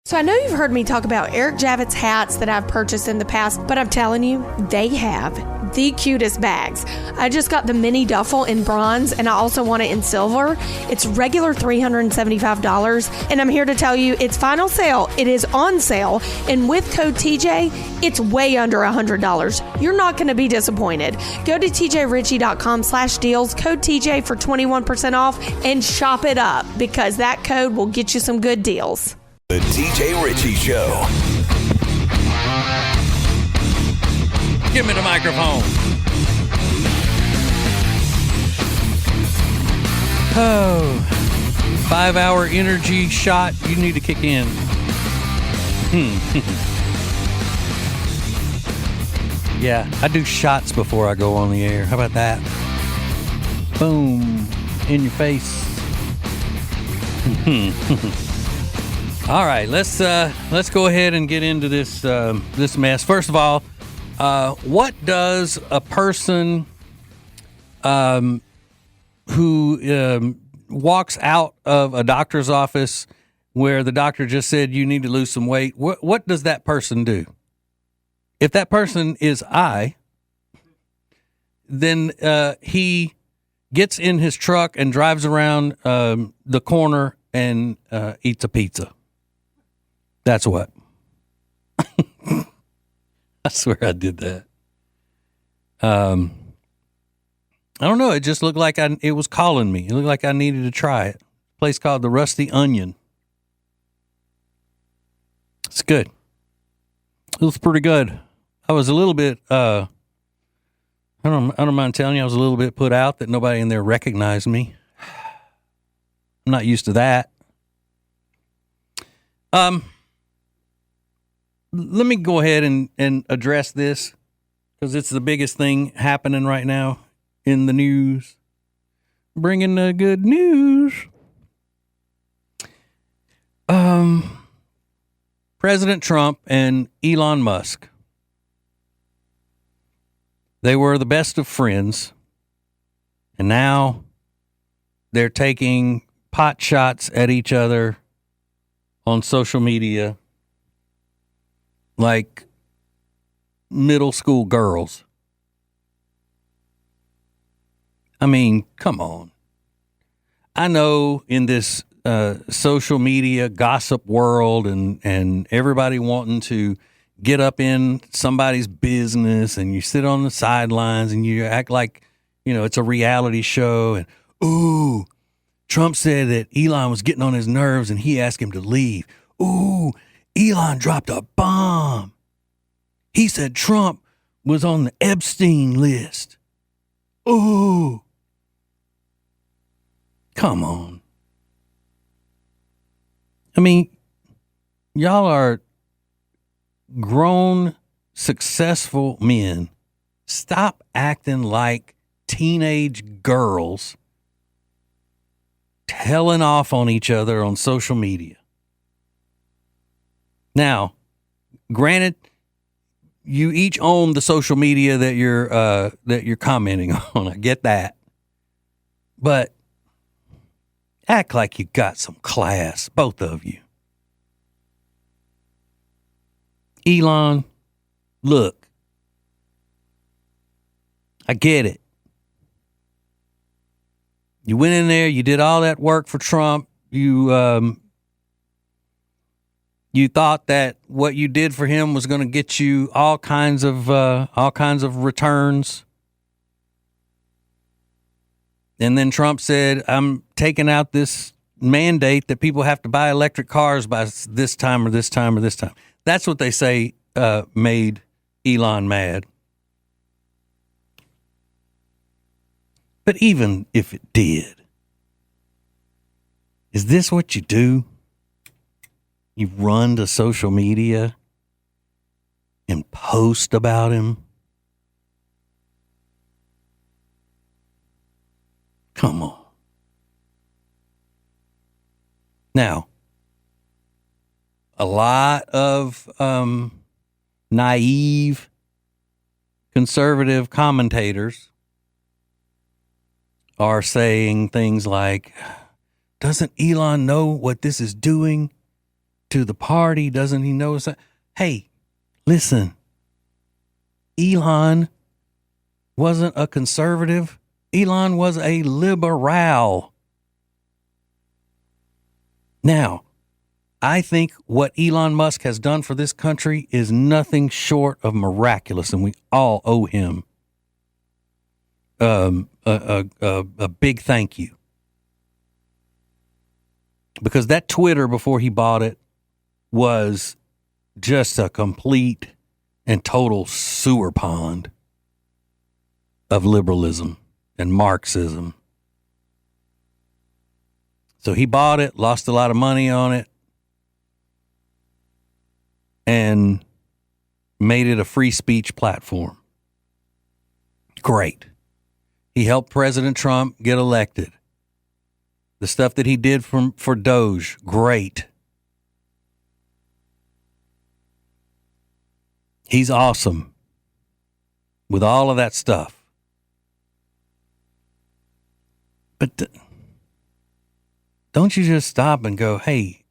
So I know you've heard me talk about Eric Javits hats that I've purchased in the past, but I'm telling you, they have the cutest bags. I just got the mini duffel in bronze, and I also want it in silver. It's regular $375, and I'm here to tell you it's final sale. It is on sale, and with code TJ, it's way under $100. You're not going to be disappointed. Go to tjritchie.com/deals, code TJ for 21% off, and shop it up because that code will get you some good deals. The TJ Ritchie Show. Give me the microphone. Oh, 5-hour energy shot. You need to kick in. Yeah, I do shots before I go on the air. How about that? Boom, in your face. All right, let's go ahead and get into this this mess. First of all, what does a person who walks out of a doctor's office where the doctor just said you need to lose some weight, what does that person do? If that person is I, then he gets in his truck and drives around the corner and eats a pizza. That's what. I swear I did that. I don't know. It just looked like it was calling me. It looked like I needed to try it. A place called the Rusty Onion. It's good. It was pretty good. I was a little bit, I don't mind telling you, I was a little bit put out that nobody in there recognized me. I'm not used to that. Let me go ahead and address this because it's the biggest thing happening right now in the news. Bringing the good news. President Trump and Elon Musk. They were the best of friends, and now they're taking pot shots at each other on social media like middle school girls. I mean, come on. I know in this social media gossip world and everybody wanting to get up in somebody's business and you sit on the sidelines and you act like, you know, it's a reality show and, ooh, Trump said that Elon was getting on his nerves and he asked him to leave. Ooh, Elon dropped a bomb. He said Trump was on the Epstein list. Ooh. Come on. I mean, y'all are grown, successful men. Stop acting like teenage girls telling off on each other on social media. Now, granted, you each own the social media that you're commenting on. I get that. But act like you got some class, both of you. Elon, look, I get it. You went in there, you did all that work for Trump. You thought that what you did for him was going to get you all kinds of returns. And then Trump said, I'm taking out this mandate that people have to buy electric cars by this time or this time or this time. That's what they say made Elon mad. But even if it did, is this what you do? You run to social media and post about him? Come on. Now, a lot of naive conservative commentators are saying things like, doesn't Elon know what this is doing? to the party. Doesn't he know that? Hey, listen, Elon wasn't a conservative. Elon was a liberal. Now, I think what Elon Musk has done for this country is nothing short of miraculous, and we all owe him a big thank you. Because that Twitter before he bought it was just a complete and total sewer pond of liberalism and Marxism. So he bought it, lost a lot of money on it, and made it a free speech platform. Great. He helped President Trump get elected. The stuff that he did for Doge, great. He's awesome with all of that stuff. But don't you just stop and go, hey,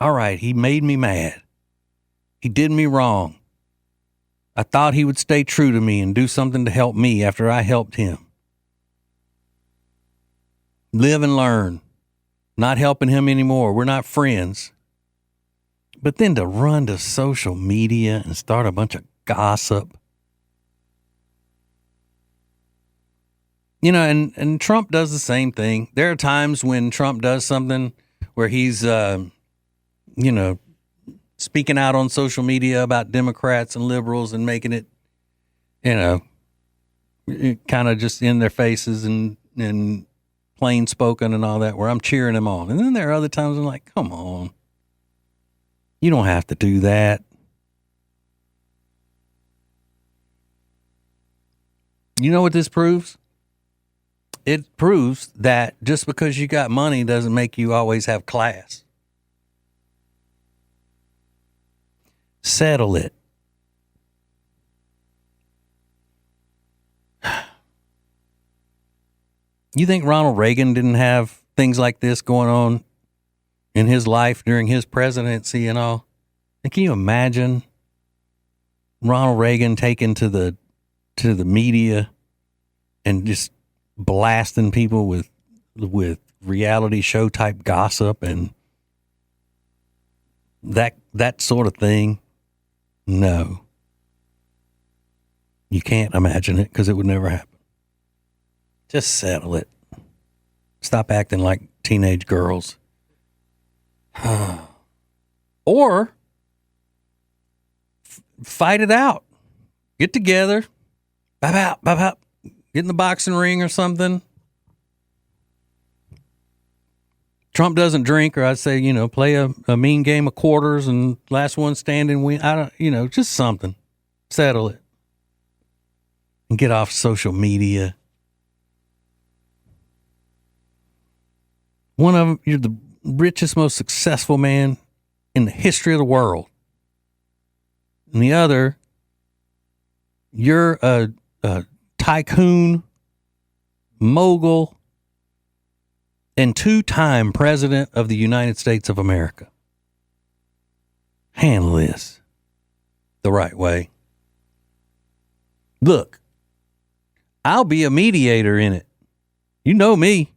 all right, he made me mad. He did me wrong. I thought he would stay true to me and do something to help me after I helped him. Live and learn. Not helping him anymore. We're not friends. But then to run to social media and start a bunch of gossip. You know, and Trump does the same thing. There are times when Trump does something where he's, speaking out on social media about Democrats and liberals and making it, kind of just in their faces and plain spoken and all that, where I'm cheering him on. And then there are other times I'm like, come on. You don't have to do that. You know what this proves? It proves that just because you got money doesn't make you always have class. Settle it. You think Ronald Reagan didn't have things like this going on in his life during his presidency and all? And can you imagine Ronald Reagan taken to the media and just blasting people with reality show type gossip and that sort of thing? No. You can't imagine it because it would never happen. Just settle it. Stop acting like teenage girls. Or fight it out. Get together. Bop, get in the boxing ring or something. Trump doesn't drink, or I'd say, play a mean game of quarters and last one standing win. I don't, just something. Settle it. And get off social media. One of them, you're the richest, most successful man in the history of the world. And the other, you're a tycoon, mogul, and 2-time president of the United States of America. Handle this the right way. Look, I'll be a mediator in it. You know me.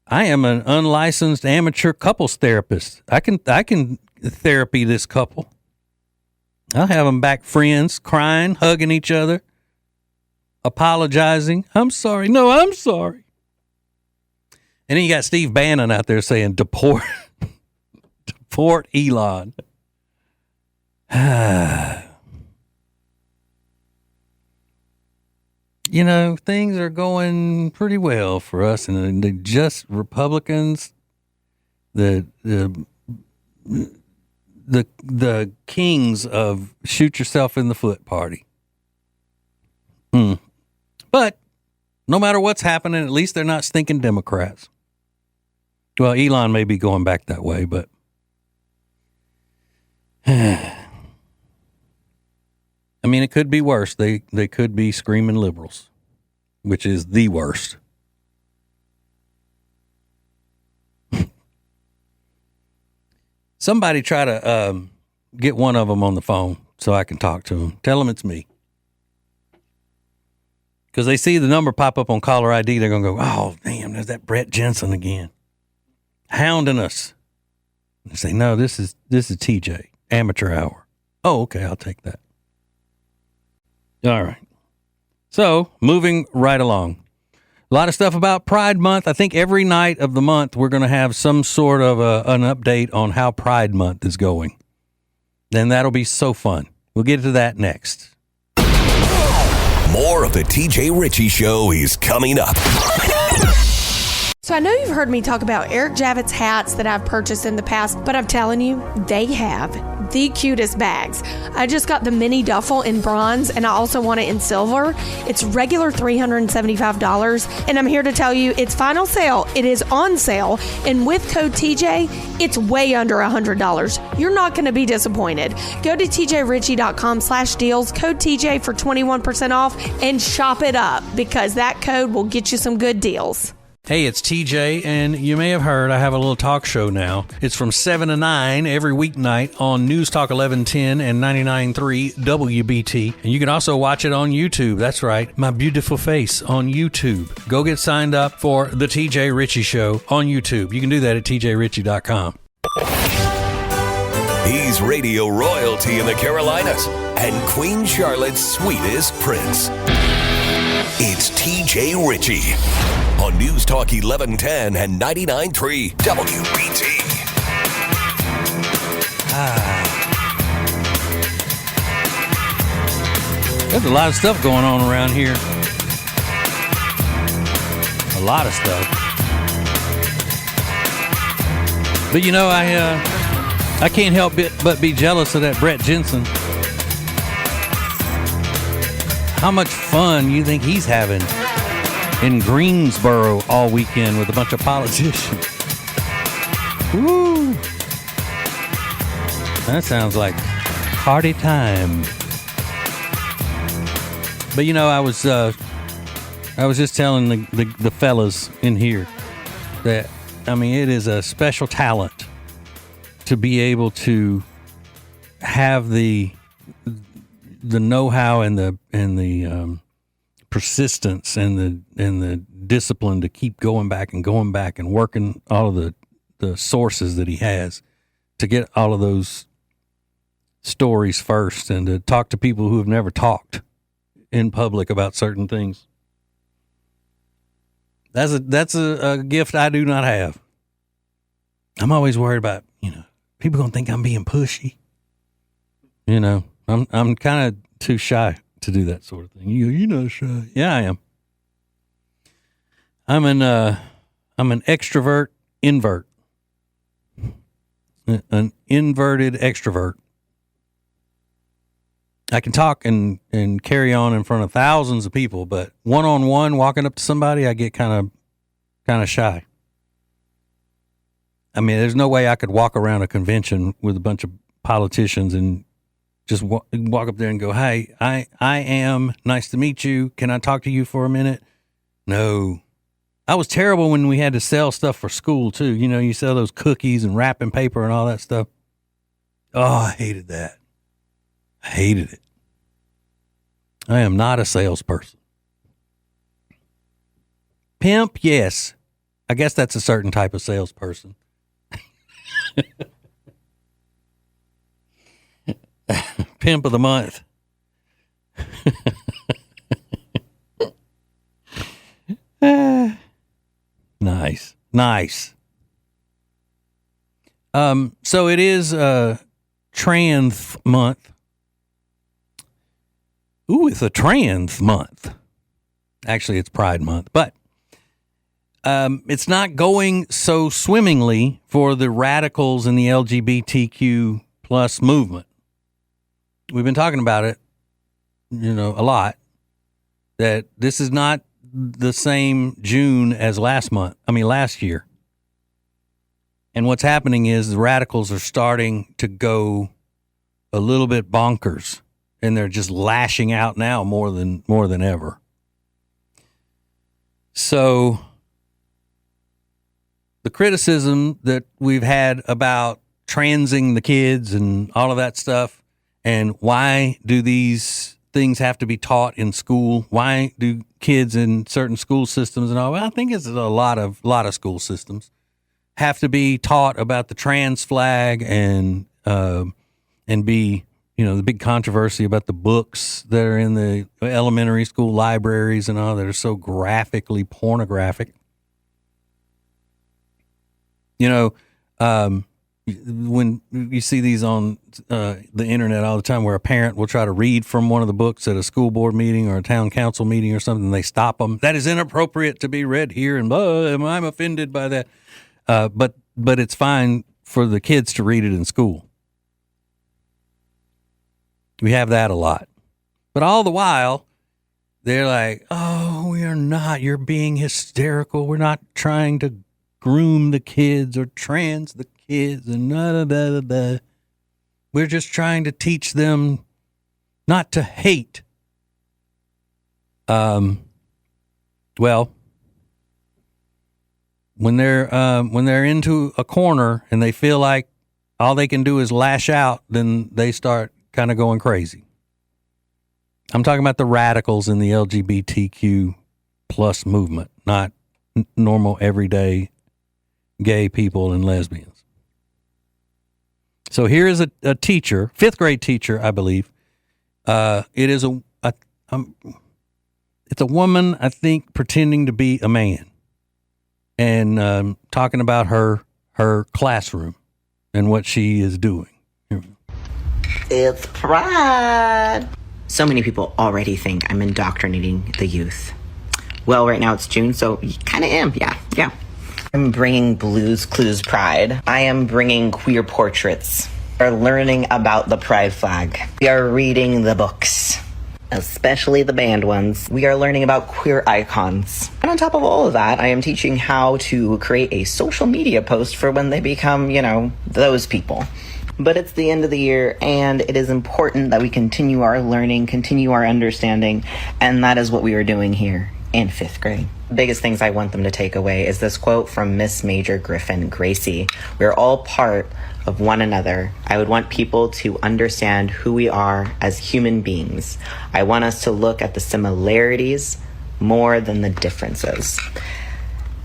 I am an unlicensed amateur couples therapist. I can therapy this couple. I'll have them back friends, crying, hugging each other, apologizing. I'm sorry. No, I'm sorry. And then you got Steve Bannon out there saying, deport Elon. Things are going pretty well for us, and the just Republicans, the kings of shoot yourself in the foot party. But no matter what's happening, at least they're not stinking Democrats. Well, Elon may be going back that way, but I mean, it could be worse. They could be screaming liberals, which is the worst. Somebody try to get one of them on the phone so I can talk to them. Tell them it's me. Because they see the number pop up on caller ID, they're going to go, oh, damn, there's that Brett Jensen again. Hounding us. They say, no, this is TJ, amateur hour. Oh, okay, I'll take that. All right. So, moving right along. A lot of stuff about Pride Month. I think every night of the month, we're going to have some sort of an update on how Pride Month is going. Then that'll be so fun. We'll get to that next. More of the TJ Ritchie Show is coming up. So I know you've heard me talk about Eric Javits hats that I've purchased in the past, but I'm telling you, they have the cutest bags. I just got the mini duffel in bronze, and I also want it in silver. It's regular $375, and I'm here to tell you it's final sale. It is on sale, and with code TJ, it's way under $100. You're not going to be disappointed. Go to tjritchie.com/deals, code TJ for 21% off, and shop it up, because that code will get you some good deals. Hey, it's TJ, and you may have heard I have a little talk show now. It's from 7 to 9 every weeknight on News Talk 1110 and 99.3 WBT. And you can also watch it on YouTube. That's right, my beautiful face on YouTube. Go get signed up for the TJ Ritchie Show on YouTube. You can do that at tjritchie.com. He's radio royalty in the Carolinas and Queen Charlotte's sweetest prince. It's TJ Ritchie on News Talk 1110 and 99.3 WBT. There's a lot of stuff going on around here. A lot of stuff. But you know, I can't help but be jealous of that Brett Jensen. How much fun you think he's having in Greensboro all weekend with a bunch of politicians? Woo! That sounds like party time. But you know, I was just telling the fellas in here that, I mean, it is a special talent to be able to have the know-how and the persistence and the discipline to keep going back and working all of the sources that he has to get all of those stories first and to talk to people who have never talked in public about certain things. That's a gift I do not have. I'm always worried about, people gonna think I'm being pushy. I'm kind of too shy to do that sort of thing. You're not shy. Yeah, I am. I'm an extrovert invert. An inverted extrovert. I can talk and carry on in front of thousands of people, but one-on-one, walking up to somebody, I get kind of shy. I mean, there's no way I could walk around a convention with a bunch of politicians and just walk up there and go, hey, I am, nice to meet you. Can I talk to you for a minute? No. I was terrible when we had to sell stuff for school, too. You sell those cookies and wrapping paper and all that stuff. Oh, I hated that. I hated it. I am not a salesperson. Pimp, yes. I guess that's a certain type of salesperson. Pimp of the month. Nice. So it is trans month. Ooh, it's a trans month. Actually, it's Pride Month, but it's not going so swimmingly for the radicals in the LGBTQ plus movement. We've been talking about it, a lot, that this is not the same June as last year. And what's happening is the radicals are starting to go a little bit bonkers, and they're just lashing out now more than ever. So the criticism that we've had about transing the kids and all of that stuff. And why do these things have to be taught in school? Why do kids in certain school systems and all? Well, I think it's a lot of school systems have to be taught about the trans flag and be, the big controversy about the books that are in the elementary school libraries and all that are so graphically pornographic. When you see these on the internet all the time where a parent will try to read from one of the books at a school board meeting or a town council meeting or something, they stop them. That is inappropriate to be read here, and I'm offended by that. But it's fine for the kids to read it in school. We have that a lot. But all the while, they're like, oh, we are not. You're being hysterical. We're not trying to groom the kids or trans the kids and We're just trying to teach them not to hate. Well, when they're into a corner and they feel like all they can do is lash out, then they start kind of going crazy. I'm talking about the radicals in the LGBTQ plus movement, not normal everyday gay people and lesbians. So here is a teacher, 5th grade teacher, I believe. It is it's a woman, I think, pretending to be a man, and talking about her classroom and what she is doing. It's Pride. So many people already think I'm indoctrinating the youth. Well, right now it's June, so you kind of am, yeah. I'm bringing Blues Clues Pride. I am bringing queer portraits. We're learning about the pride flag. We are reading the books, especially the banned ones. We are learning about queer icons. And on top of all of that, I am teaching how to create a social media post for when they become, those people. But it's the end of the year, and it is important that we continue our learning, continue our understanding, and that is what we are doing here in 5th grade. The biggest things I want them to take away is this quote from Miss Major Griffin Gracie. We're all part of one another. I would want people to understand who we are as human beings. I want us to look at the similarities more than the differences.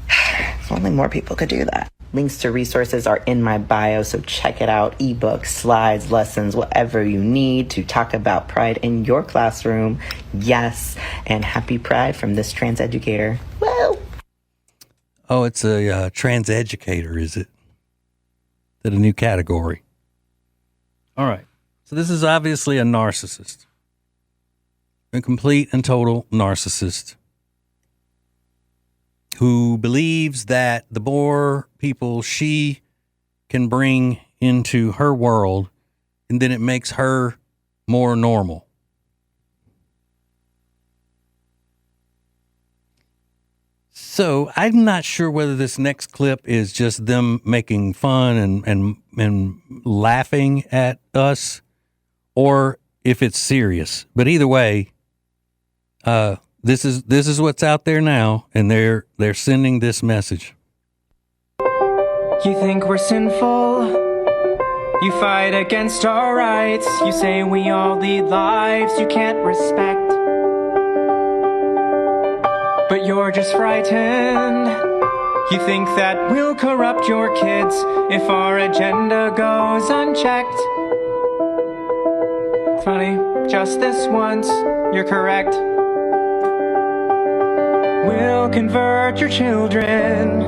If only more people could do that. Links to resources are in my bio, so check it out. Ebooks, slides, lessons, whatever you need to talk about pride in your classroom. Yes, and happy Pride from this trans educator. Woo! Oh, it's a trans educator, is it? Is that a new category? All right. So this is obviously a narcissist. A complete and total narcissist who believes that the more people she can bring into her world, and then it makes her more normal. So I'm not sure whether this next clip is just them making fun and laughing at us, or if it's serious. But either way, this is what's out there now, and they're sending this message. You think we're sinful? You fight against our rights. You say we all lead lives you can't respect. But you're just frightened. You think that we'll corrupt your kids if our agenda goes unchecked. Funny, just this once, you're correct. We'll convert your children.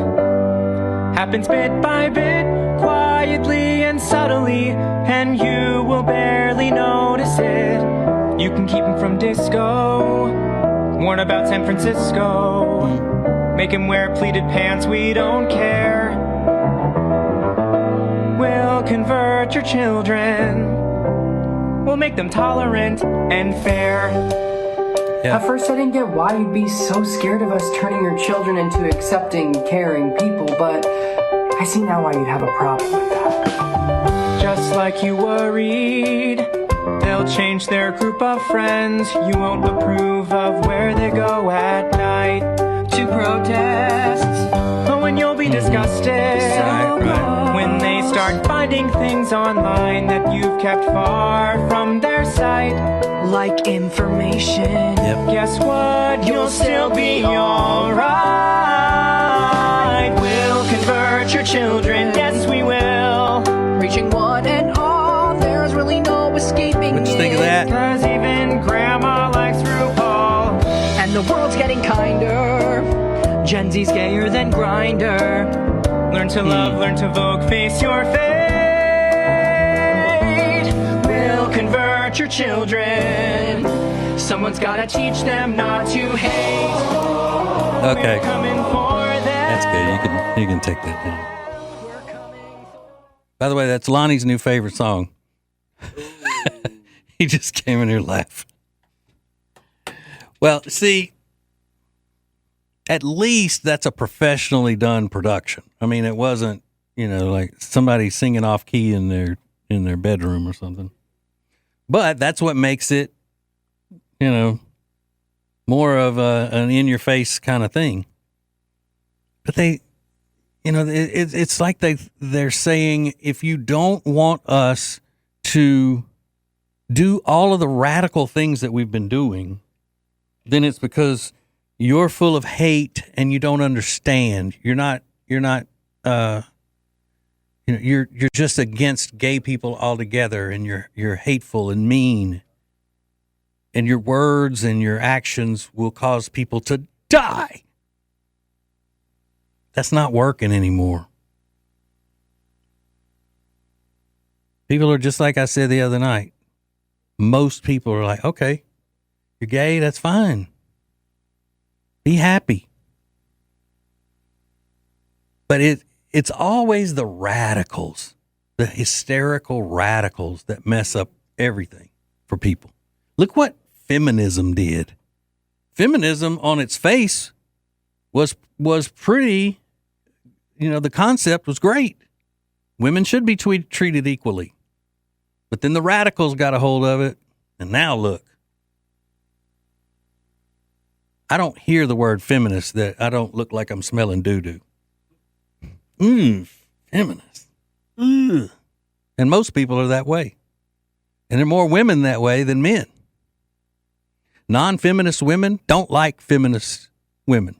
Happens bit by bit, quietly and subtly, and you will barely notice it. You can keep them from disco, warn about San Francisco, make him wear pleated pants, we don't care. We'll convert your children. We'll make them tolerant and fair. Yeah. At first I didn't get why you'd be so scared of us turning your children into accepting, caring people, but I see now why you'd have a problem with that. Just like you worried, they'll change their group of friends. You won't approve of where they go at night to protest. Oh, and you'll be disgusted when they start finding things online that you've kept far from their sight. Like information. Yep. Guess what? You'll still be alright. We'll convert your children, yes we will. Reaching one and all, there's really no escaping What you think of that? 'Cause even grandma likes RuPaul. And the world's getting kinder. Gen Z's gayer than Grindr. Learn to love, learn to vogue, face your fate. We'll convert your children. Someone's gotta teach them not to hate. Okay. We're coming for them. That's good. You can take that down. By the way, that's Lonnie's new favorite song. He just came in here laughing. Well, see, at least that's a professionally done production. I mean, it wasn't, like somebody singing off key in their bedroom or something. But that's what makes it, more of an in-your-face kind of thing. But they, it's like they're saying, if you don't want us to do all of the radical things that we've been doing, then it's because you're full of hate and you don't understand. You're just against gay people altogether, and you're hateful and mean. And your words and your actions will cause people to die. That's not working anymore. People are just like I said the other night. Most people are like, okay, you're gay, that's fine. Be happy. But it's always the radicals, the hysterical radicals that mess up everything for people. Look what feminism did. Feminism on its face was pretty, the concept was great. Women should be treated equally. But then the radicals got a hold of it, and now look. I don't hear the word feminist that I don't look like I'm smelling doo-doo. Feminist. And most people are that way. And there are more women that way than men. Non-feminist women don't like feminist women.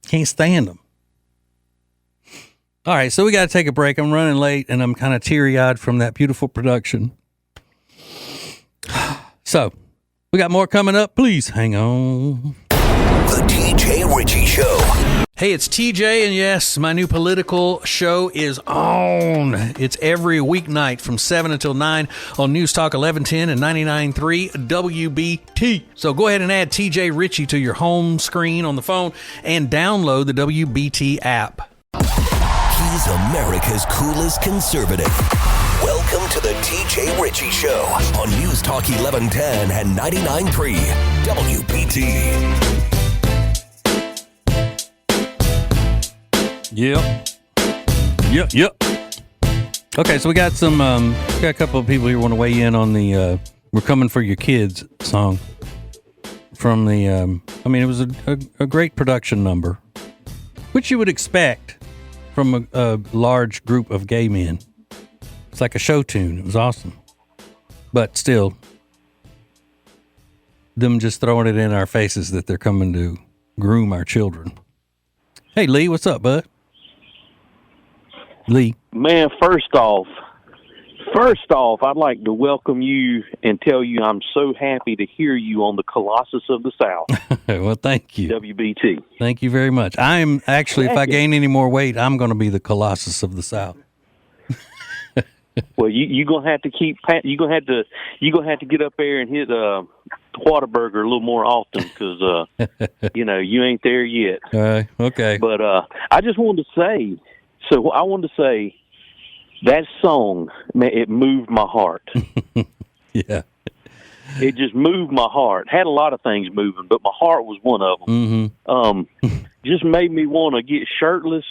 Can't stand them. All right, so we got to take a break. I'm running late, and I'm kind of teary-eyed from that beautiful production. So, we got more coming up. Please hang on. The TJ Ritchie Show. Hey, it's TJ, and yes, my new political show is on. It's every weeknight from 7 until 9 on News Talk 1110 and 99.3 WBT. So go ahead and add TJ Ritchie to your home screen on the phone and download the WBT app. He's America's coolest conservative. Welcome to the TJ Ritchie Show on News Talk 1110 and 99.3 WBT. Yep. Okay, so we got a couple of people here want to weigh in on the "We're Coming for Your Kids" song from the. It was a great production number, which you would expect from a large group of gay men. It's like a show tune. It was awesome, but still, them just throwing it in our faces that they're coming to groom our children. Hey, Lee, what's up, bud? Lee. Man, first off, I'd like to welcome you and tell you I'm so happy to hear you on the Colossus of the South. Well, thank you. WBT. Thank you very much. I'm actually, if I gain any more weight, I'm going to be the Colossus of the South. Well, you're gonna have to you're gonna have to get up there and hit Whataburger a little more often because you ain't there yet. Okay. But I just wanted to say. So I wanted to say that song, man, it moved my heart. Yeah. It just moved my heart. Had a lot of things moving, but my heart was one of them. Mm-hmm. Just made me want to get shirtless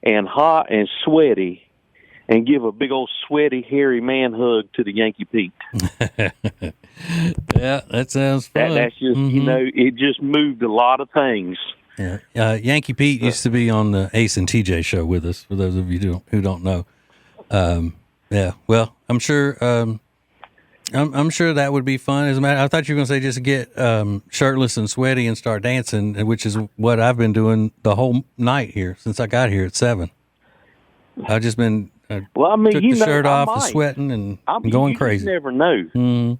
and hot and sweaty and give a big old sweaty, hairy man hug to the Yankee Pete. Yeah, that sounds fun. That's just, it just moved a lot of things. Yeah. Yankee Pete used to be on the Ace and TJ show with us, for those of you who don't know. Yeah. Well, I'm sure I'm sure that would be fun. As a matter, I thought you were going to say just get shirtless and sweaty and start dancing, which is what I've been doing the whole night here since I got here at 7. I've just been well, I mean, took the shirt off and sweating and going crazy. You never know. Mm-hmm.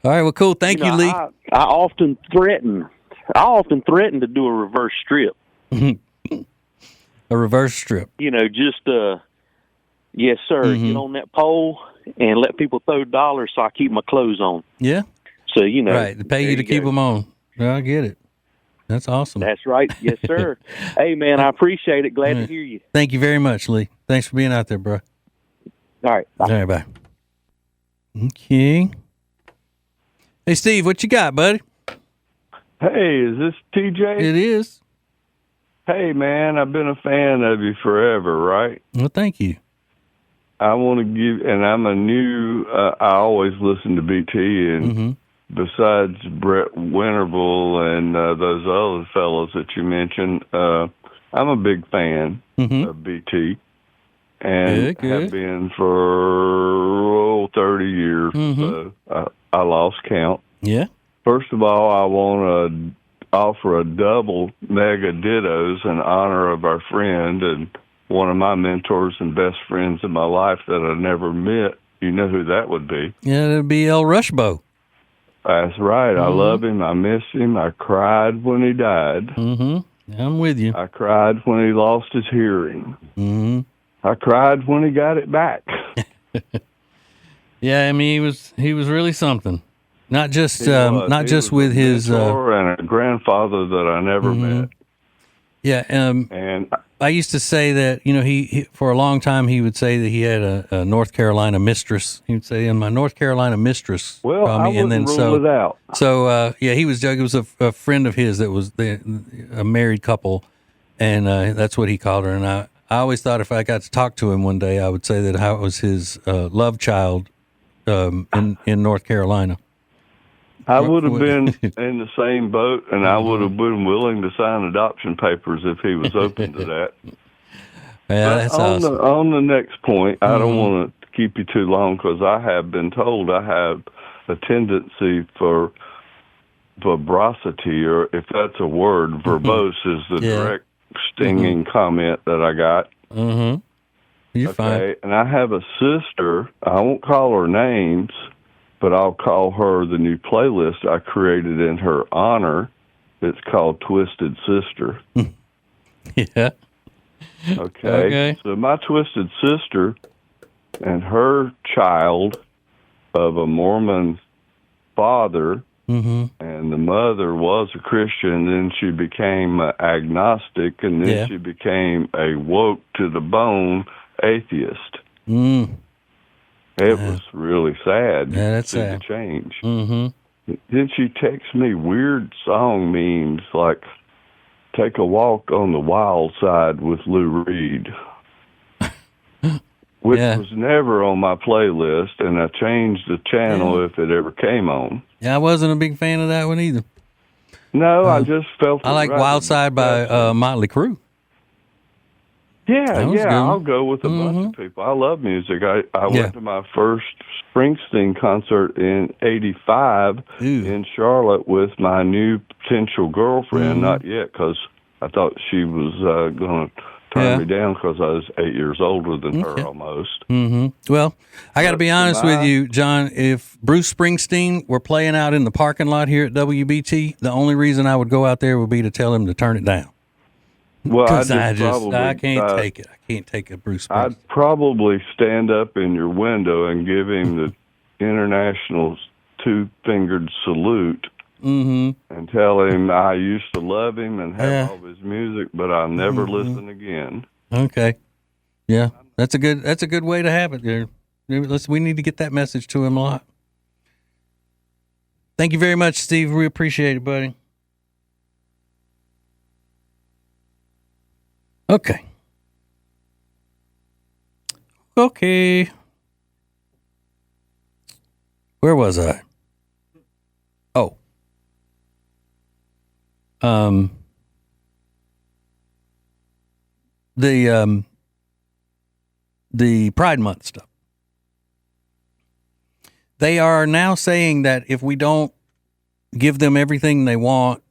All right, well, cool. Thank you, Lee. I often threaten to do a reverse strip. A reverse strip. Just yes, sir. Mm-hmm. Get on that pole and let people throw dollars so I keep my clothes on. Yeah. So right. They pay you to keep them on. Yeah, I get it. That's awesome. That's right. Yes, sir. Hey, man, I appreciate it. Glad to hear you. Thank you very much, Lee. Thanks for being out there, bro. All right. Bye. All right, bye. Okay. Hey, Steve, what you got, buddy? Hey, is this TJ? It is. Hey, man, I've been a fan of you forever, right? Well, thank you. I want to give, and I'm a new, I always listen to BT, and besides Brett Winterbull and those other fellows that you mentioned, I'm a big fan of BT, and have been for 30 years. So I lost count. Yeah. First of all, I want to offer a double mega dittos in honor of our friend and one of my mentors and best friends in my life that I never met. You know who that would be? Yeah, it'd be Rush Limbaugh. That's right. I love him. I miss him. I cried when he died. I'm with you. I cried when he lost his hearing. I cried when he got it back. Yeah, I mean, he was really something. Not just with his and a grandfather that I never met. Yeah, and I used to say that he for a long time he would say that he had a North Carolina mistress. He would say, "And my North Carolina mistress." Well, I wouldn't rule it out. So yeah, he was joking. It was a friend of his that was a married couple, and that's what he called her. And I always thought if I got to talk to him one day, I would say that I was his love child in North Carolina. I would have been in the same boat, and I would have been willing to sign adoption papers if he was open to that. Yeah, that's awesome. On the next point, I don't want to keep you too long because I have been told I have a tendency for verbrosity, or if that's a word, verbose is the direct stinging comment that I got. You're fine. And I have a sister. I won't call her names, but I'll call her the new playlist I created in her honor. It's called Twisted Sister. Yeah. Okay. So my twisted sister and her child of a Mormon father, and the mother was a Christian, then she became agnostic, and then she became a woke to the bone atheist. It was really sad to see the change. Then she texts me weird song memes like, "Take a walk on the wild side with Lou Reed," which was never on my playlist, and I changed the channel if it ever came on. Yeah, I wasn't a big fan of that one either. No, I just felt I like Wild Side by Motley Crue. Yeah, I'll go with a bunch of people. I love music. I went to my first Springsteen concert in '85 in Charlotte with my new potential girlfriend. Not yet, because I thought she was going to turn me down because I was 8 years older than her almost. Well, I got to be honest with you, John. If Bruce Springsteen were playing out in the parking lot here at WBT, the only reason I would go out there would be to tell him to turn it down. Well, I can't take it. I can't take a Bruce Springsteen. I'd probably stand up in your window and give him the international two-fingered salute and tell him I used to love him and have all of his music, but I'll never listen again. Okay. Yeah, that's a good way to have it. We need to get that message to him a lot. Thank you very much, Steve. We appreciate it, buddy. Okay. Where was I? Oh. the Pride Month stuff. They are now saying that if we don't give them everything they want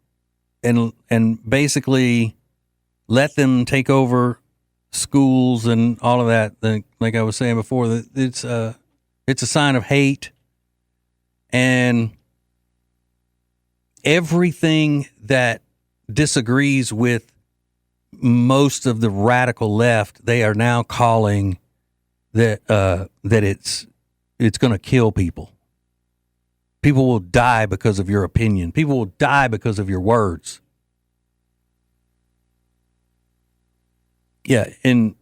and basically let them take over schools and all of that, like I was saying before, that it's a sign of hate, and everything that disagrees with most of the radical left, they are now calling that it's going to kill people. People will die because of your opinion. People will die because of your words. Yeah, and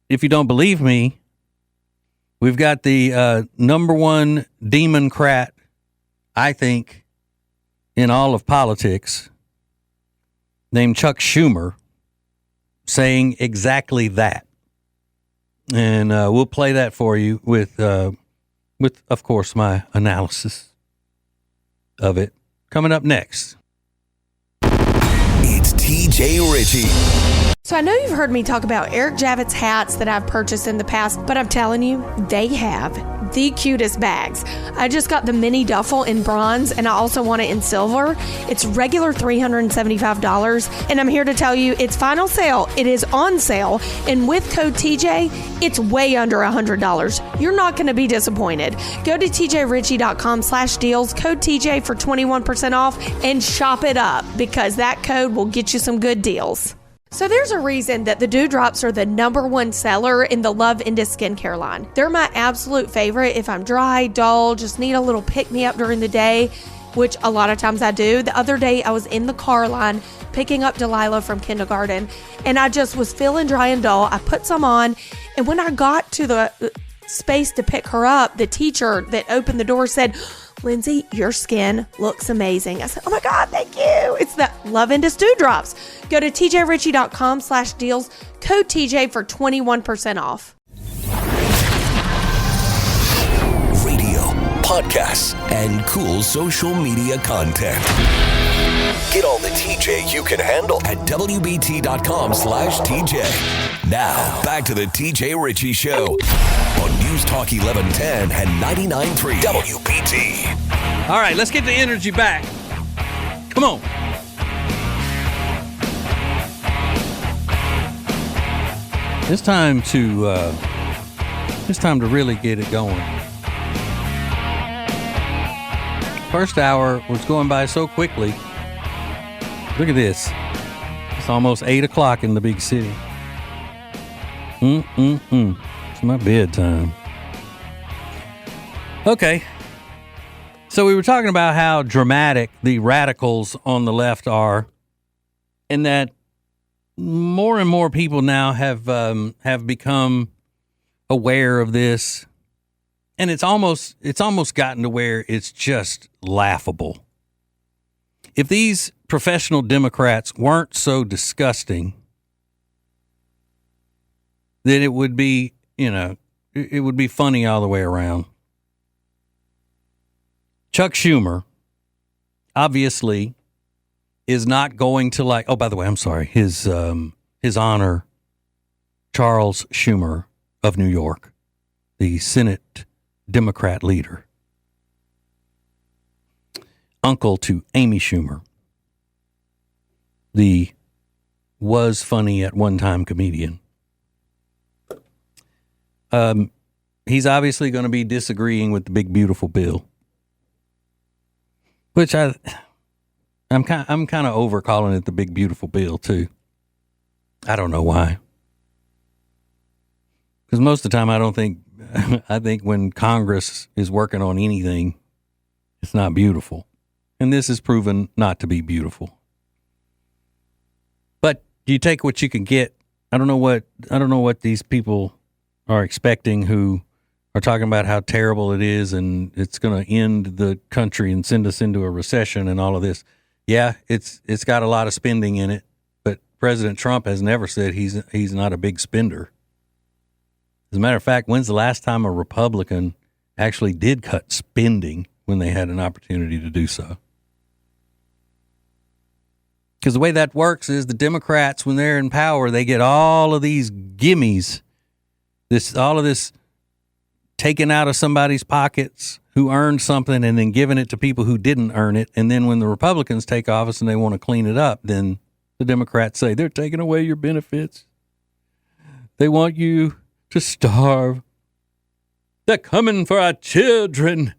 if you don't believe me, we've got the number one Democrat, I think, in all of politics, named Chuck Schumer, saying exactly that. And we'll play that for you with, of course, my analysis of it coming up next. It's TJ Ritchie. So I know you've heard me talk about Eric Javits hats that I've purchased in the past, but I'm telling you, they have the cutest bags. I just got the mini duffel in bronze, and I also want it in silver. It's regular $375, and I'm here to tell you it's final sale. It is on sale, and with code TJ, it's way under $100. You're not going to be disappointed. Go to tjritchie.com/deals, code TJ for 21% off, and shop it up, because that code will get you some good deals. So there's a reason that the Dewdrops are the number one seller in the Love Into skincare line. They're my absolute favorite if I'm dry, dull, just need a little pick-me-up during the day, which a lot of times I do. The other day I was in the car line picking up Delilah from kindergarten, and I just was feeling dry and dull. I put some on, and when I got to the space to pick her up, the teacher that opened the door said, "Lindsay, your skin looks amazing." I said, "Oh my God, thank you." It's the Love Into Dewdrops. Go to tjritchie.com/deals, code TJ for 21% off. Radio, podcasts, and cool social media content. Get all the TJ you can handle at WBT.com/TJ. Now, back to the TJ Ritchie Show on News Talk 1110 and 99.3 WBT. All right, let's get the energy back. Come on. It's time to really get it going. First hour was going by so quickly. Look at this. It's almost 8 o'clock in the big city. It's my bedtime. Okay. So we were talking about how dramatic the radicals on the left are, and that more and more people now have become aware of this, and it's almost gotten to where it's just laughable. If these professional Democrats weren't so disgusting, then it would be, it would be funny all the way around. Chuck Schumer obviously is not going to like, oh, by the way, I'm sorry, his honor, Charles Schumer of New York, the Senate Democrat leader, uncle to Amy Schumer, the was funny at one time comedian. He's obviously going to be disagreeing with the big beautiful bill, which I'm kind of over calling it the big beautiful bill too. I don't know why. Because most of the time I think when Congress is working on anything, it's not beautiful. And this is proven not to be beautiful. But you take what you can get. I don't know what these people are expecting who are talking about how terrible it is and it's going to end the country and send us into a recession and all of this. Yeah, it's got a lot of spending in it, but President Trump has never said he's not a big spender. As a matter of fact, when's the last time a Republican actually did cut spending when they had an opportunity to do so? Because the way that works is the Democrats, when they're in power, they get all of these gimmies, all of this taken out of somebody's pockets who earned something and then giving it to people who didn't earn it. And then when the Republicans take office and they want to clean it up, then the Democrats say they're taking away your benefits. They want you to starve. They're coming for our children.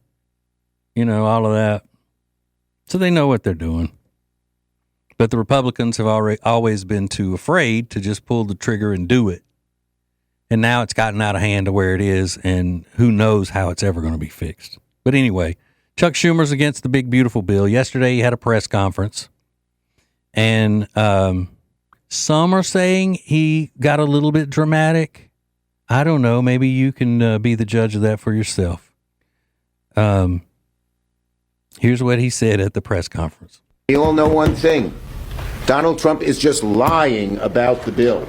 You know, all of that. So they know what they're doing. But the Republicans have always been too afraid to just pull the trigger and do it. And now it's gotten out of hand to where it is, and who knows how it's ever going to be fixed. But anyway, Chuck Schumer's against the big, beautiful bill. Yesterday he had a press conference, and some are saying he got a little bit dramatic. I don't know. Maybe you can be the judge of that for yourself. Here's what he said at the press conference. We all know one thing. Donald Trump is just lying about the bill.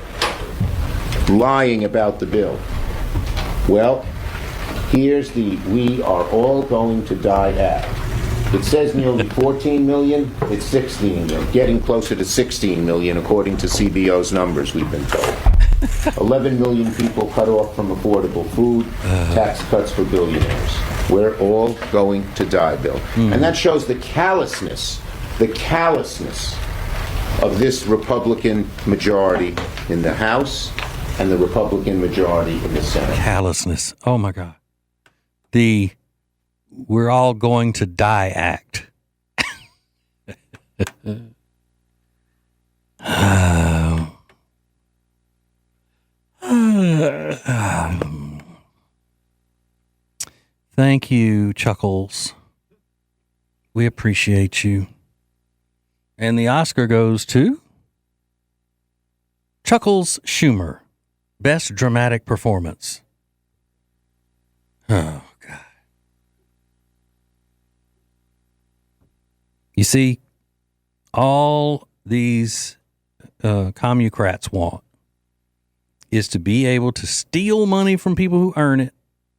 Lying about the bill. Well, here's the We Are All Going to Die Act. It says nearly 14 million. It's 16 million. Getting closer to 16 million, according to CBO's numbers, we've been told. 11 million people cut off from affordable food, tax cuts for billionaires. We're all going to die, Bill. And that shows the callousness of this Republican majority in the House and the Republican majority in the Senate. Callousness. Oh, my God. The We're All Going to Die Act. Thank you, Chuckles. We appreciate you. And the Oscar goes to Chuckles Schumer. Best dramatic performance. Oh, God. You see, all these commucrats want is to be able to steal money from people who earn it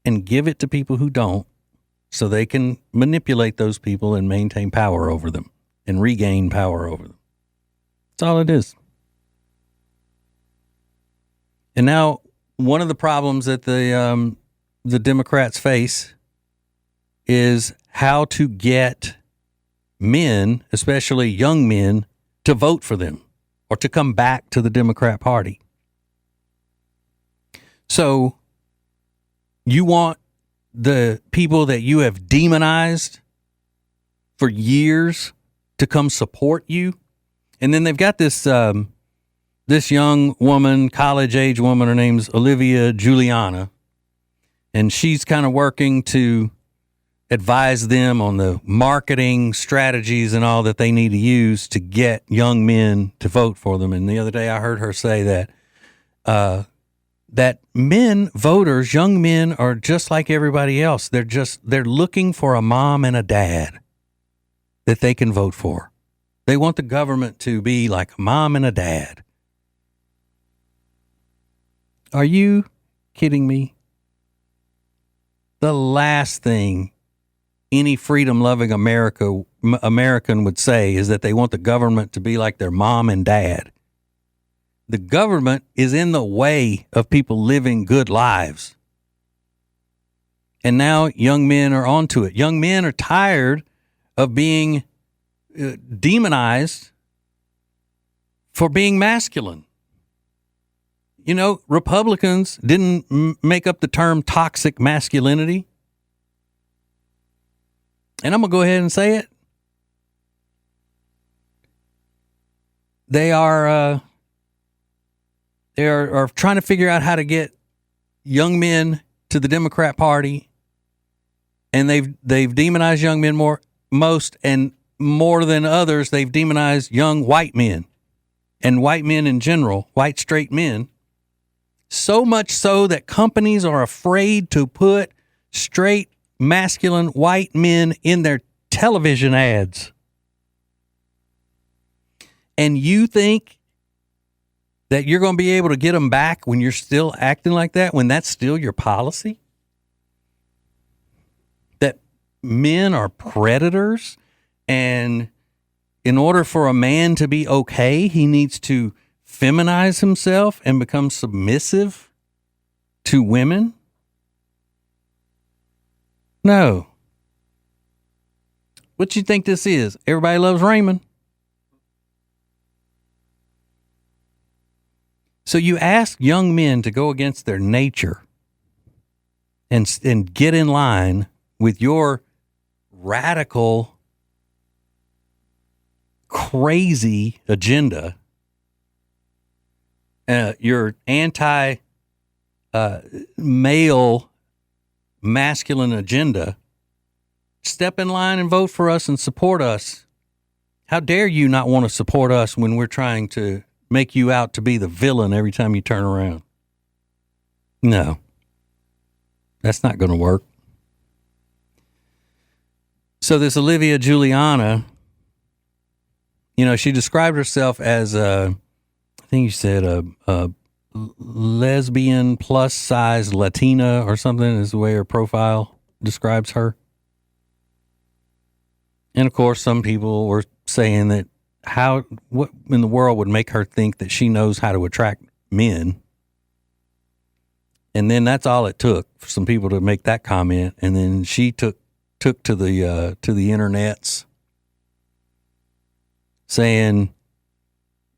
and give it to people who don't, so they can manipulate those people and maintain power over them and regain power over them. That's all it is. And now, one of the problems that the Democrats face is how to get men, especially young men, to vote for them or to come back to the Democrat Party. So, you want the people that you have demonized for years to come support you, and then they've got this this young woman, college-age woman, her name's Olivia Juliana, and she's kind of working to advise them on the marketing strategies and all that they need to use to get young men to vote for them. And the other day I heard her say that that men voters, young men, are just like everybody else. They're looking for a mom and a dad that they can vote for. They want the government to be like a mom and a dad. Are you kidding me? The last thing any freedom-loving American would say is that they want the government to be like their mom and dad. The government is in the way of people living good lives. And now young men are onto it. Young men are tired of being demonized for being masculine. You know, Republicans didn't make up the term toxic masculinity. And I'm going to go ahead and say it. They are trying to figure out how to get young men to the Democrat Party, and they've demonized young men more than others. They've demonized young white men and white men in general, white straight men, so much so that companies are afraid to put straight masculine white men in their television ads. And you think that you're going to be able to get them back when you're still acting like that, when that's still your policy? That men are predators and in order for a man to be okay, he needs to feminize himself and become submissive to women? No. What you think this is? Everybody Loves Raymond. So you ask young men to go against their nature and get in line with your radical, crazy agenda, your anti-male masculine agenda. Step in line and vote for us and support us. How dare you not want to support us when we're trying to make you out to be the villain every time you turn around? No, that's not going to work. So this Olivia Giuliana, you know, she described herself as I think you said a lesbian plus size Latina or something is the way her profile describes her. And of course, some people were saying that what in the world would make her think that she knows how to attract men? And then that's all it took for some people to make that comment. And then she took to the internets saying,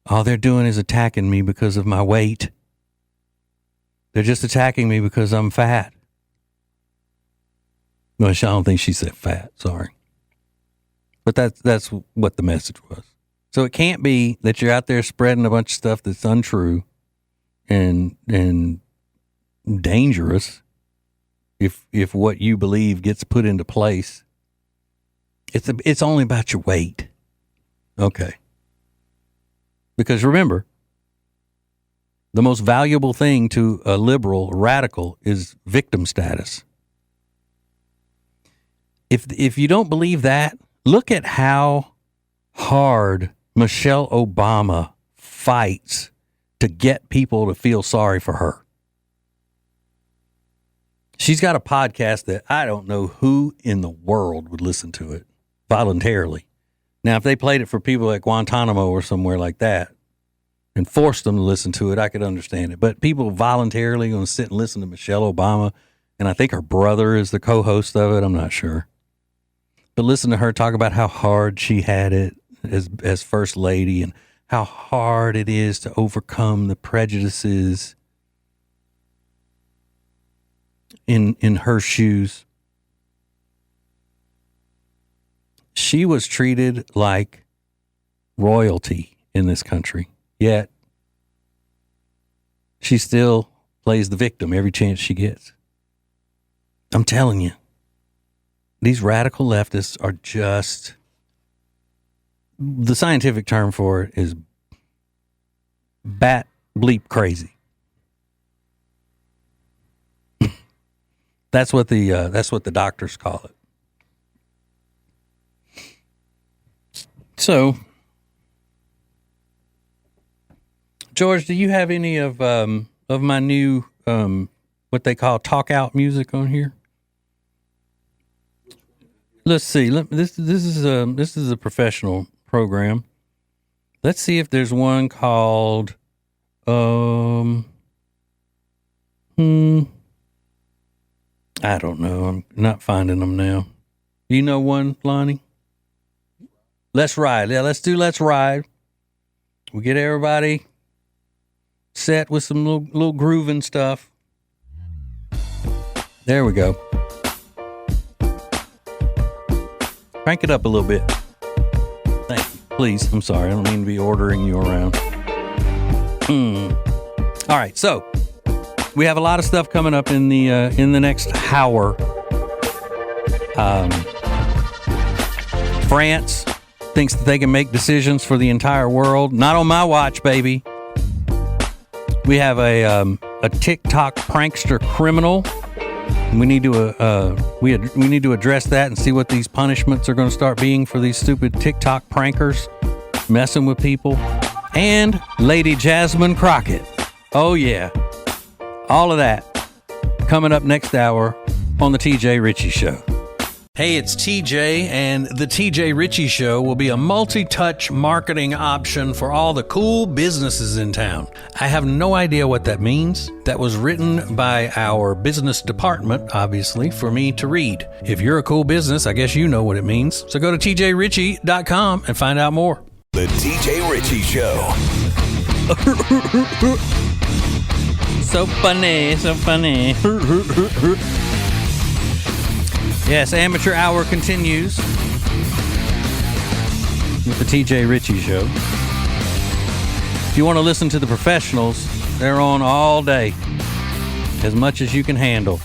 all they're doing is attacking me because of my weight. They're just attacking me because I'm fat. Well, I don't think she said fat. Sorry. But that's what the message was. So it can't be that you're out there spreading a bunch of stuff that's untrue and dangerous if what you believe gets put into place. It's only about your weight. Okay. Because remember, the most valuable thing to a liberal radical is victim status. If you don't believe that, look at how hard Michelle Obama fights to get people to feel sorry for her. She's got a podcast that I don't know who in the world would listen to it voluntarily. Now, if they played it for people at Guantanamo or somewhere like that and forced them to listen to it, I could understand it. But people voluntarily going to sit and listen to Michelle Obama, and I think her brother is the co-host of it. I'm not sure. But listen to her talk about how hard she had it as first lady and how hard it is to overcome the prejudices in her shoes. She was treated like royalty in this country, yet she still plays the victim every chance she gets. I'm telling you, these radical leftists are just, the scientific term for it is bat bleep crazy. That's what the doctors call it. So, George, do you have any of my new what they call talk out music on here? Let's see. This is a professional program. Let's see if there's one called I don't know. I'm not finding them now. You know one, Lonnie? Let's Ride. Yeah, let's do Let's Ride. We get everybody set with some little grooving stuff. There we go. Crank it up a little bit. Thank you. Please. I'm sorry. I don't mean to be ordering you around. All right. So we have a lot of stuff coming up in the next hour. France thinks that they can make decisions for the entire world. Not on my watch, baby. We have a TikTok prankster criminal. We need to address that and see what these punishments are going to start being for these stupid TikTok prankers messing with people. And Lady Jasmine Crockett. Oh yeah. All of that coming up next hour on the TJ Ritchie Show. Hey, it's TJ, and the TJ Ritchie Show will be a multi-touch marketing option for all the cool businesses in town. I have no idea what that means. That was written by our business department, obviously, for me to read. If you're a cool business, I guess you know what it means. So go to tjritchie.com and find out more. The TJ Ritchie Show. So funny, so funny. Yes, Amateur Hour continues with the TJ Ritchie Show. If you want to listen to the professionals, they're on all day, as much as you can handle.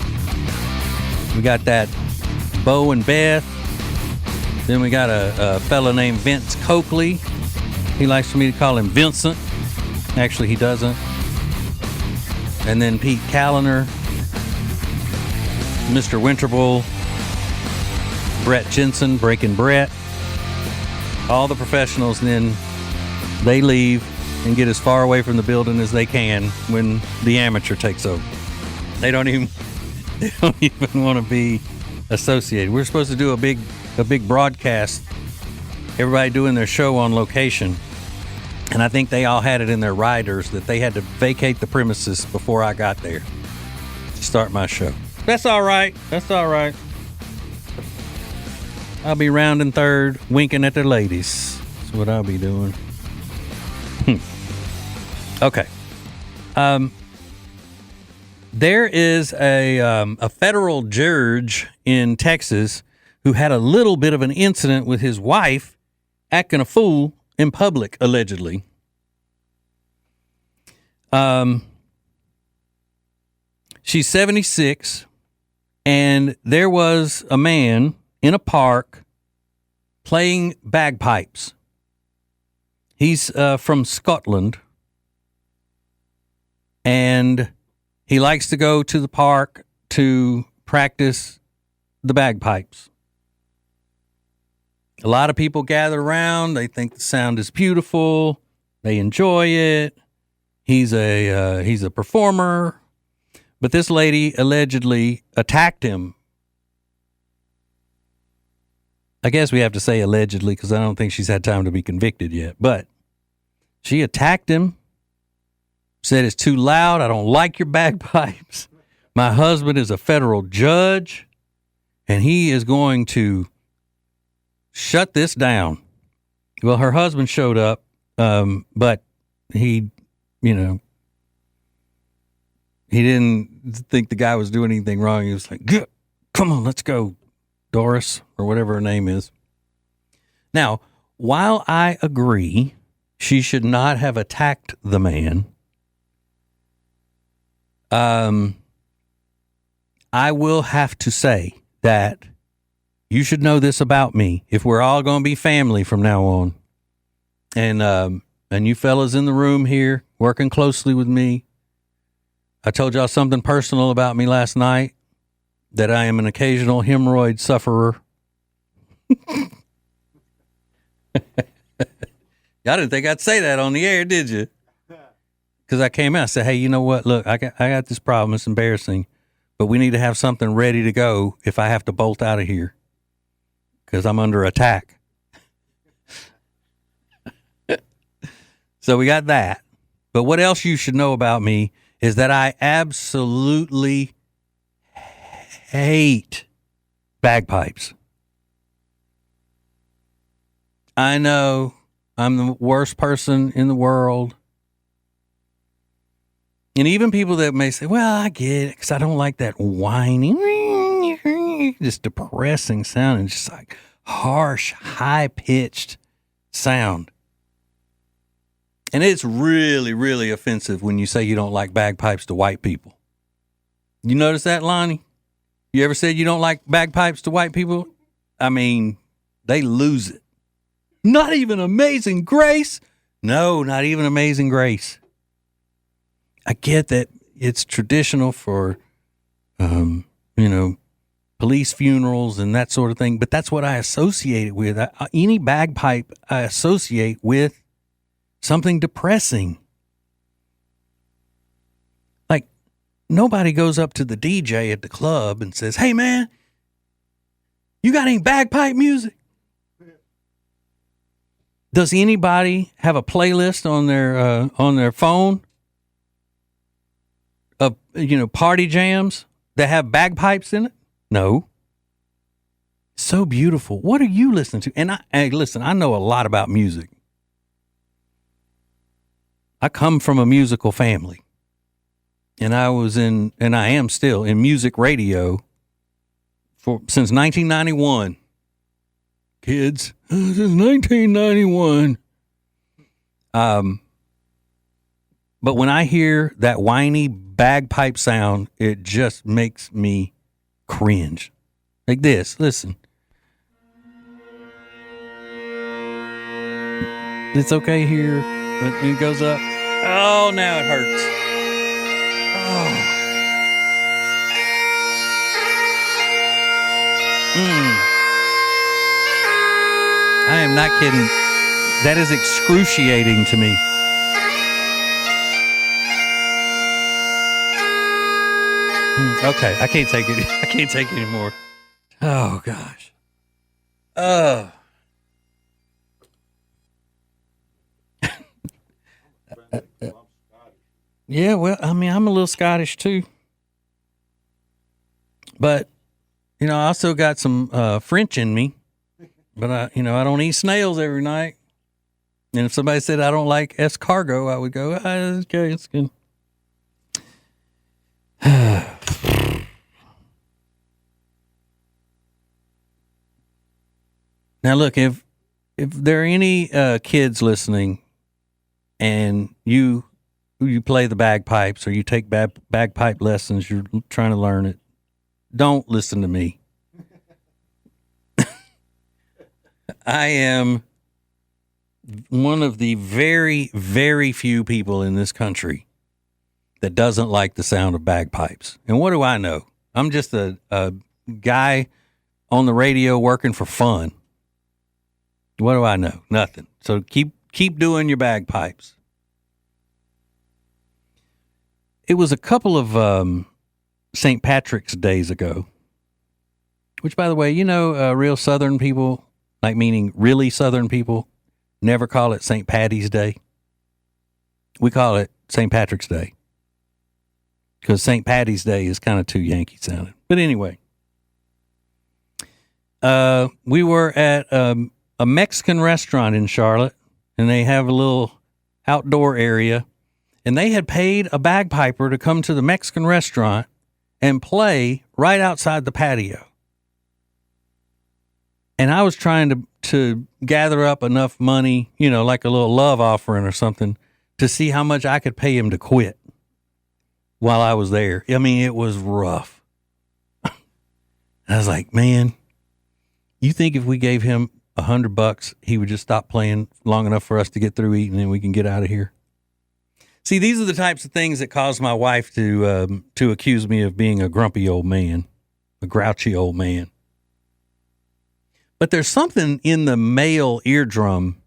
We got that Bo and Beth. Then we got a fella named Vince Coakley. He likes for me to call him Vincent. Actually, he doesn't. And then Pete Callender, Mr. Winterbull, Brett Jensen, Breaking Brett, all the professionals, and then they leave and get as far away from the building as they can when the amateur takes over. They don't even want to be associated. We're supposed to do a big broadcast, everybody doing their show on location, and I think they all had it in their riders that they had to vacate the premises before I got there to start my show. That's all right. That's all right. I'll be rounding third, winking at the ladies. That's what I'll be doing. Okay. There is a federal judge in Texas who had a little bit of an incident with his wife acting a fool in public, allegedly. She's 76, and there was a man in a park playing bagpipes. He's from Scotland, and he likes to go to the park to practice the bagpipes. A lot of people gather around. They think the sound is beautiful. They enjoy it. He's a performer, but this lady allegedly attacked him. I guess we have to say allegedly because I don't think she's had time to be convicted yet. But she attacked him, said it's too loud. I don't like your bagpipes. My husband is a federal judge, and he is going to shut this down. Well, her husband showed up, but he didn't think the guy was doing anything wrong. He was like, come on, let's go, Doris, or whatever her name is. Now, while I agree she should not have attacked the man, I will have to say that you should know this about me if we're all going to be family from now on. And you fellas in the room here working closely with me, I told y'all something personal about me last night, that I am an occasional hemorrhoid sufferer. Y'all didn't think I'd say that on the air, did you? Because I came out, I said, hey, you know what? Look, I got this problem. It's embarrassing, but we need to have something ready to go if I have to bolt out of here because I'm under attack. So we got that. But what else you should know about me is that I absolutely hate bagpipes. I know I'm the worst person in the world. And even people that may say, well, I get it because I don't like that whining, just depressing sound and just like harsh, high-pitched sound. And it's really, really offensive when you say you don't like bagpipes to white people. You notice that, Lonnie? You ever said you don't like bagpipes to white people? I mean, they lose it. Not even Amazing Grace? No, not even Amazing Grace. I get that it's traditional for, police funerals and that sort of thing, but that's what I associate it with. Any bagpipe I associate with something depressing. Like, nobody goes up to the DJ at the club and says, hey, man, You got any bagpipe music? Does anybody have a playlist on their phone of party jams that have bagpipes in it? No. So beautiful. What are you listening to? And listen, I know a lot about music. I come from a musical family. And I am still in music radio since 1991. Kids, since 1991. But when I hear that whiny bagpipe sound, it just makes me cringe. Like this, listen. It's okay here, but it goes up. Oh, now it hurts. Oh. I am not kidding. That is excruciating to me. Okay, I can't take it. I can't take it anymore. Oh, gosh. Yeah, well, I mean, I'm a little Scottish too. But, I also got some French in me. But, I don't eat snails every night. And if somebody said I don't like escargot, I would go, okay, it's good. Now, look, if there are any kids listening and you play the bagpipes or you take bagpipe lessons, you're trying to learn it, don't listen to me. I am one of the very, very few people in this country that doesn't like the sound of bagpipes. And what do I know? I'm just a guy on the radio working for fun. What do I know? Nothing. So keep doing your bagpipes. It was a couple of St. Patrick's days ago, which, by the way, real Southern people, like meaning really Southern people, never call it St. Patty's Day. We call it St. Patrick's Day because St. Patty's Day is kind of too Yankee sounding. But anyway, we were at a Mexican restaurant in Charlotte, and they have a little outdoor area, and they had paid a bagpiper to come to the Mexican restaurant and play right outside the patio. And I was trying to gather up enough money, like a little love offering or something, to see how much I could pay him to quit while I was there. I mean, it was rough. I was like, man, you think if we gave him $100, he would just stop playing long enough for us to get through eating and we can get out of here? See, these are the types of things that cause my wife to accuse me of being a grumpy old man, a grouchy old man. But there's something in the male eardrum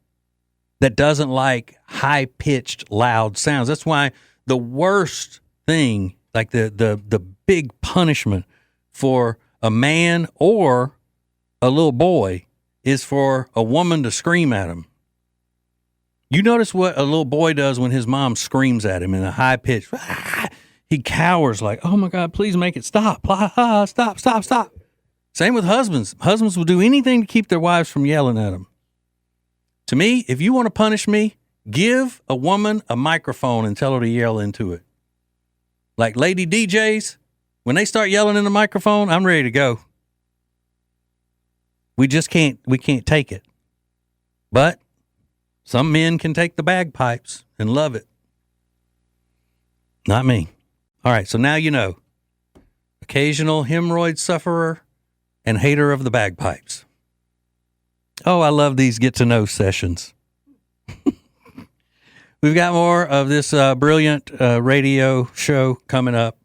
that doesn't like high-pitched, loud sounds. That's why the worst thing, like the big punishment for a man or a little boy is for a woman to scream at him. You notice what a little boy does when his mom screams at him in a high pitch. He cowers like, oh my God, please make it stop. Stop. Same with husbands. Husbands will do anything to keep their wives from yelling at them. To me, if you want to punish me, give a woman a microphone and tell her to yell into it. Like lady DJs, when they start yelling in the microphone, I'm ready to go. We can't take it. But some men can take the bagpipes and love it. Not me. All right, so now you know. Occasional hemorrhoid sufferer and hater of the bagpipes. Oh, I love these get-to-know sessions. We've got more of this brilliant radio show coming up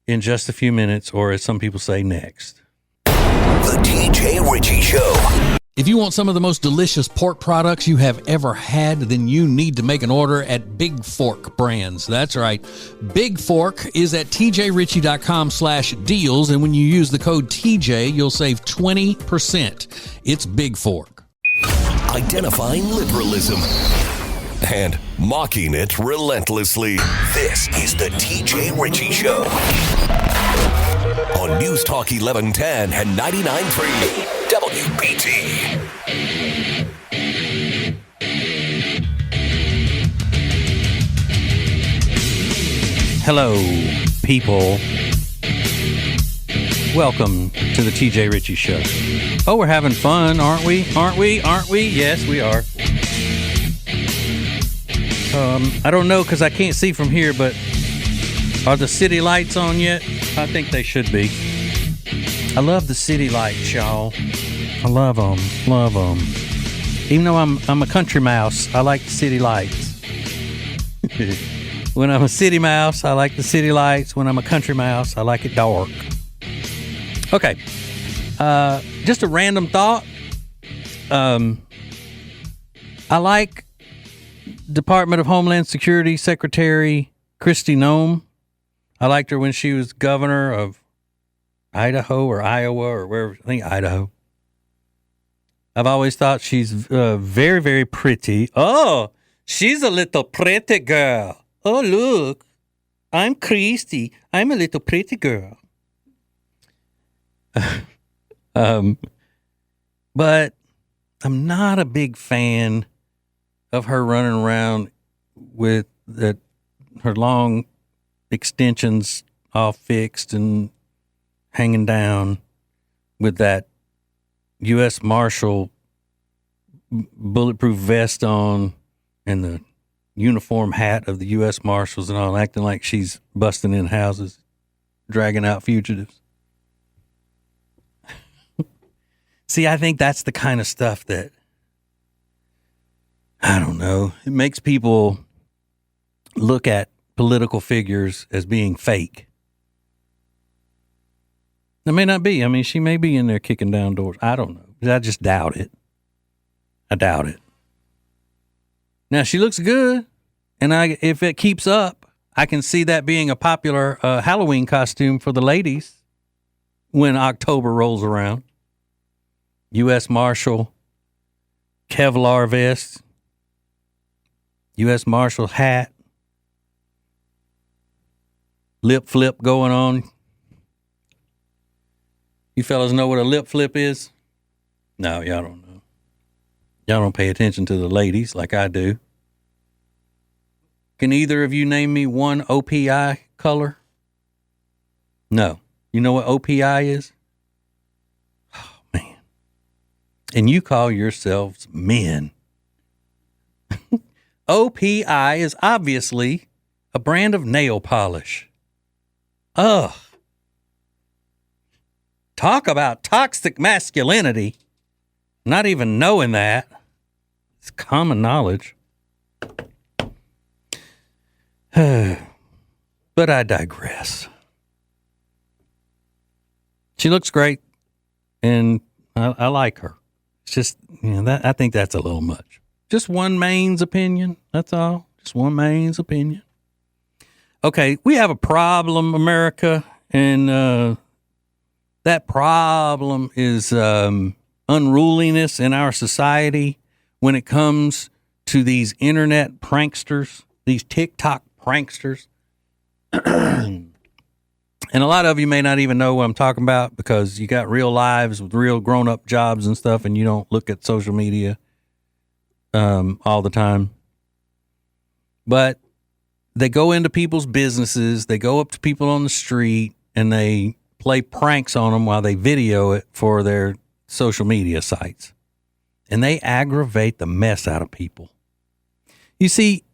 in just a few minutes, or as some people say, next. The TJ Ritchie Show. If you want some of the most delicious pork products you have ever had, then you need to make an order at Big Fork Brands. That's right. Big Fork is at tjritchie.com/deals, and when you use the code TJ, you'll save 20%. It's Big Fork. Identifying liberalism and mocking it relentlessly. This is the TJ Ritchie Show on News Talk 1110 and 99.3 WBT. Hello, people. Welcome to the TJ Ritchie Show. Oh, we're having fun, aren't we? Aren't we? Yes, we are. I don't know because I can't see from here, but are the city lights on yet? I think they should be. I love the city lights, y'all. I love them. Love them. Even though I'm a country mouse, I like the city lights. When I'm a city mouse, I like the city lights. When I'm a country mouse, I like it dark. Okay. Just a random thought. I like Department of Homeland Security Secretary Kristi Noem. I liked her when she was governor of Idaho or Iowa or wherever. I think Idaho. I've always thought she's very, very pretty. Oh, she's a little pretty girl. Oh, look. I'm Kristi. I'm a little pretty girl. But I'm not a big fan of her running around with her long extensions all fixed and hanging down with that U.S. Marshal bulletproof vest on and the uniform hat of the U.S. Marshals and all, acting like she's busting in houses, dragging out fugitives. See, I think that's the kind of stuff that, I don't know, it makes people look at political figures as being fake. It may not be. I mean, she may be in there kicking down doors. I don't know. I just doubt it. I doubt it. Now, she looks good, and if it keeps up, I can see that being a popular Halloween costume for the ladies when October rolls around. U.S. Marshal Kevlar vest, U.S. Marshal hat, lip flip going on. You fellas know what a lip flip is? No, y'all don't know. Y'all don't pay attention to the ladies like I do. Can either of you name me one OPI color? No. You know what OPI is? Oh, man. And you call yourselves men. OPI is obviously a brand of nail polish. Ugh. Talk about toxic masculinity. Not even knowing that. It's common knowledge. But I digress. She looks great, and I like her. It's just, I think that's a little much. Just one Maine's opinion, that's all. Just one Maine's opinion. Okay, we have a problem, America, and that problem is unruliness in our society when it comes to these internet pranksters, these TikTok pranksters. And a lot of you may not even know what I'm talking about because you got real lives with real grown-up jobs and stuff, and you don't look at social media all the time. But they go into people's businesses, they go up to people on the street, and they play pranks on them while they video it for their social media sites. And they aggravate the mess out of people. You see,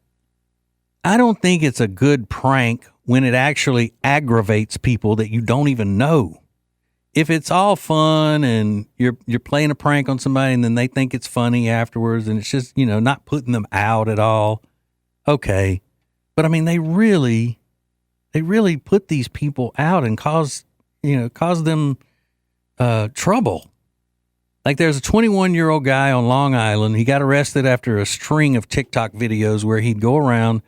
I don't think it's a good prank when it actually aggravates people that you don't even know. If it's all fun and you're playing a prank on somebody and then they think it's funny afterwards and it's just, not putting them out at all, okay. But I mean, they really put these people out and cause them trouble. Like there's a 21-year-old guy on Long Island. He got arrested after a string of TikTok videos where he'd go around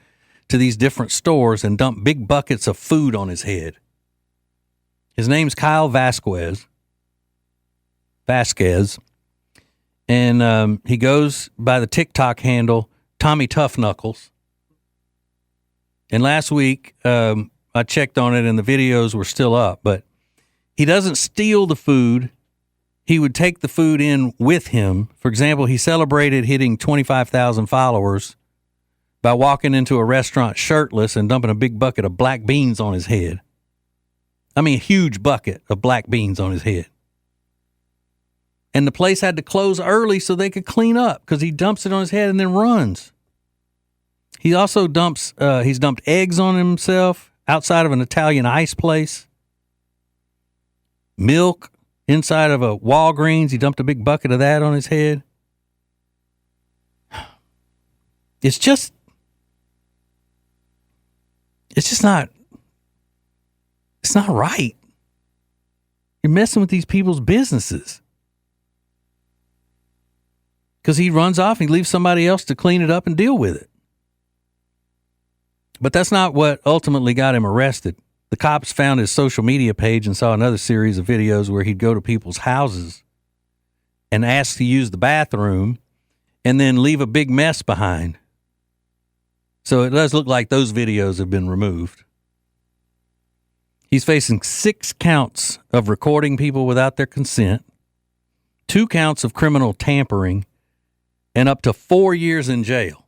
to these different stores and dump big buckets of food on his head. His name's Kyle Vasquez. And he goes by the TikTok handle Tommy Tough Knuckles. And last week, I checked on it and the videos were still up, but he doesn't steal the food. He would take the food in with him. For example, he celebrated hitting 25,000 followers by walking into a restaurant shirtless and dumping a big bucket of black beans on his head. I mean, a huge bucket of black beans on his head. And the place had to close early so they could clean up because he dumps it on his head and then runs. He also he's dumped eggs on himself outside of an Italian ice place. Milk inside of a Walgreens. He dumped a big bucket of that on his head. It's just not, it's not right. You're messing with these people's businesses. Because he runs off and he leaves somebody else to clean it up and deal with it. But that's not what ultimately got him arrested. The cops found his social media page and saw another series of videos where he'd go to people's houses and ask to use the bathroom and then leave a big mess behind. So it does look like those videos have been removed. He's facing 6 counts of recording people without their consent, 2 counts of criminal tampering, and up to 4 years in jail.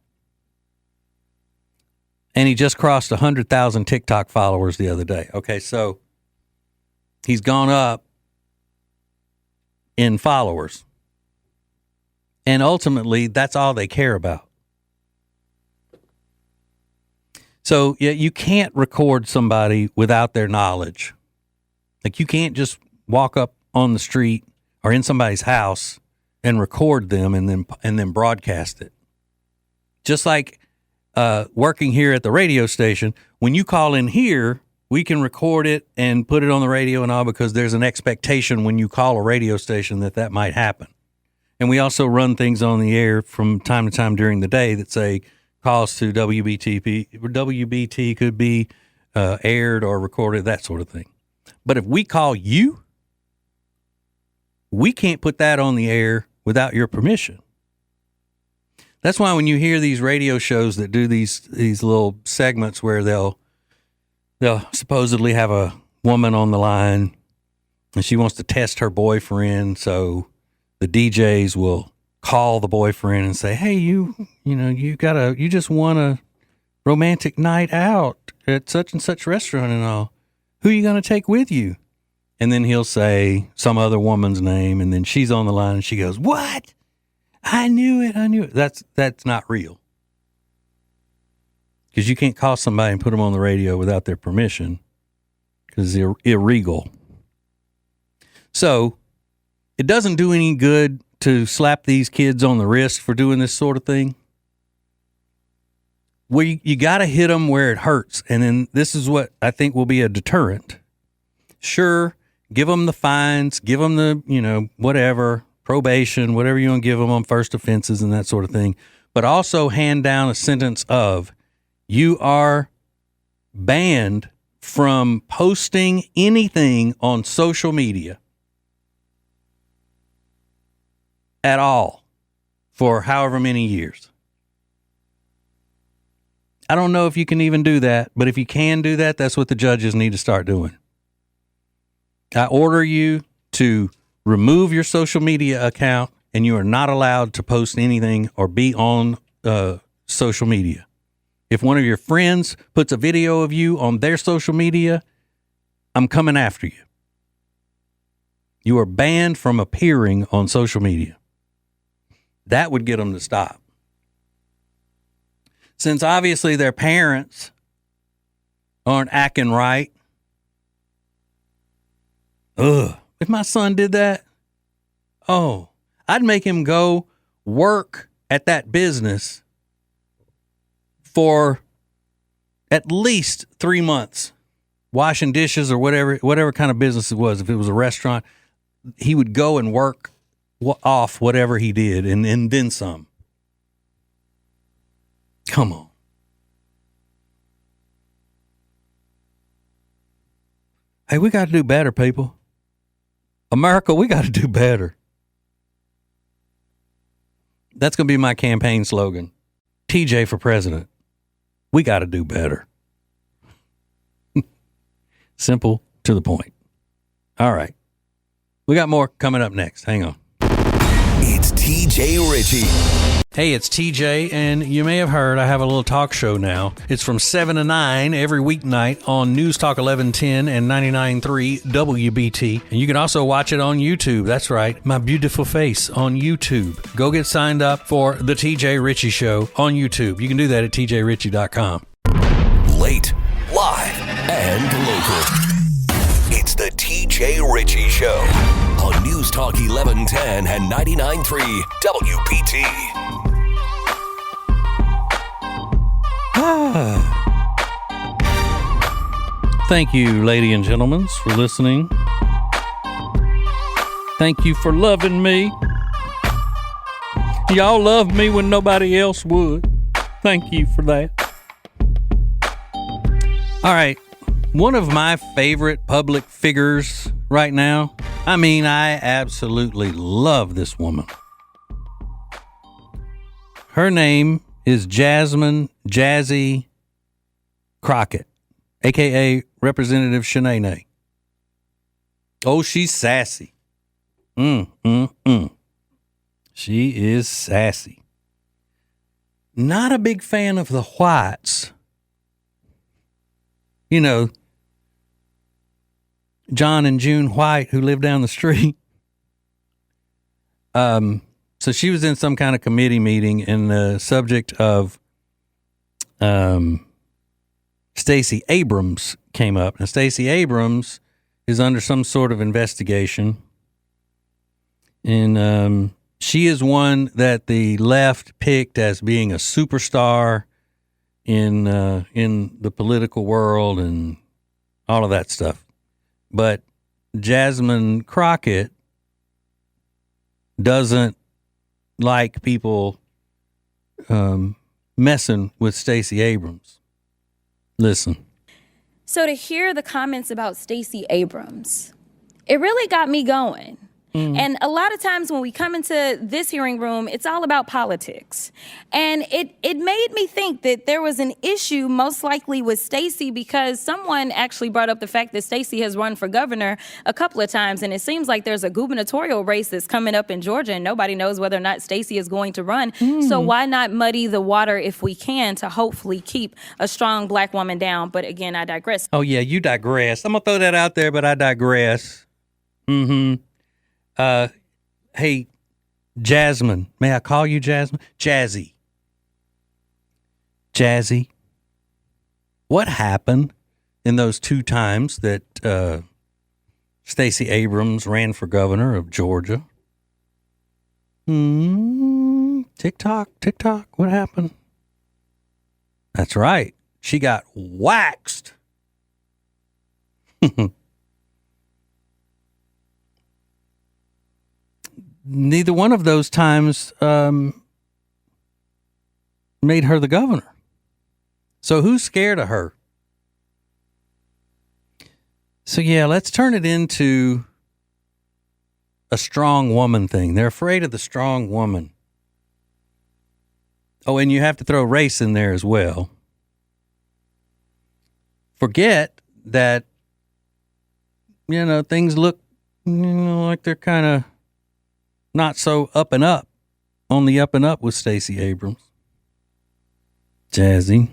And he just crossed 100,000 TikTok followers the other day. Okay, so he's gone up in followers. And ultimately, that's all they care about. So yeah, you can't record somebody without their knowledge. Like you can't just walk up on the street or in somebody's house and record them and then broadcast it. Just like working here at the radio station, when you call in here, we can record it and put it on the radio and all because there's an expectation when you call a radio station that might happen. And we also run things on the air from time to time during the day that say calls to WBT could be aired or recorded, that sort of thing. But if we call you, we can't put that on the air without your permission. That's why when you hear these radio shows that do these little segments where they'll supposedly have a woman on the line and she wants to test her boyfriend, so the DJs will call the boyfriend and say, "Hey, you just won a romantic night out at such and such restaurant and all. Who are you going to take with you?" And then he'll say some other woman's name, and then she's on the line and she goes, "What? I knew it. That's not real. Because you can't call somebody and put them on the radio without their permission because they're illegal. So it doesn't do any good to slap these kids on the wrist for doing this sort of thing. You got to hit them where it hurts. And then this is what I think will be a deterrent. Sure, give them the fines, give them the, whatever, probation, whatever you want to give them on first offenses and that sort of thing. But also hand down a sentence of you are banned from posting anything on social media at all for however many years. I don't know if you can even do that, but if you can do that, that's what the judges need to start doing. I order you to remove your social media account, and you are not allowed to post anything or be on social media. If one of your friends puts a video of you on their social media, I'm coming after you. You are banned from appearing on social media. That would get them to stop. Since obviously their parents aren't acting right. If my son did that, I'd make him go work at that business for at least 3 months, washing dishes or whatever kind of business it was. If it was a restaurant, he would go and work off whatever he did and then some. Come on. Hey, we got to do better, people. America, we got to do better. That's going to be my campaign slogan. TJ for president. We got to do better. Simple to the point. All right. We got more coming up next. Hang on. It's TJ Ritchie. Hey, it's TJ, and you may have heard I have a little talk show now. It's from 7 to 9 every weeknight on News Talk 1110 and 99.3 WBT. And you can also watch it on YouTube. That's right, my beautiful face on YouTube. Go get signed up for the TJ Ritchie Show on YouTube. You can do that at tjritchie.com. Late, live, and local. It's the TJ Ritchie Show on News Talk 1110 and 99.3 WBT. Thank you, ladies and gentlemen, for listening. Thank you for loving me. Y'all love me when nobody else would. Thank you for that. All right. One of my favorite public figures right now. I mean, I absolutely love this woman. Her name is Jasmine Jazzy Crockett, a.k.a. Representative Shanae. Oh, she's sassy. She is sassy. Not a big fan of the whites. You know, John and June White, who live down the street. So she was in some kind of committee meeting, and the subject of Stacey Abrams came up. Now, Stacey Abrams is under some sort of investigation, and she is one that the left picked as being a superstar in the political world and all of that stuff. But Jasmine Crockett doesn't like people messing with Stacey Abrams. Listen. So to hear the comments about Stacey Abrams, it really got me going. And a lot of times when we come into this hearing room, it's all about politics. And it made me think that there was an issue most likely with Stacey, because someone actually brought up the fact that Stacey has run for governor a couple of times. And it seems like there's a gubernatorial race that's coming up in Georgia, and nobody knows whether or not Stacey is going to run. So why not muddy the water if we can to hopefully keep a strong black woman down? But again, I digress. Oh, yeah, you digress. I'm going to throw that out there, but I digress. Hey, Jasmine, may I call you Jasmine? Jazzy. What happened in those 2 times that Stacey Abrams ran for governor of Georgia? TikTok, what happened? That's right. She got waxed. Neither one of those times made her the governor. So who's scared of her? So yeah, let's turn it into a strong woman thing. They're afraid of the strong woman. Oh, and you have to throw race in there as well. Forget that, things look, like they're kind of not so up and up, on the up and up with Stacey Abrams. Jazzy.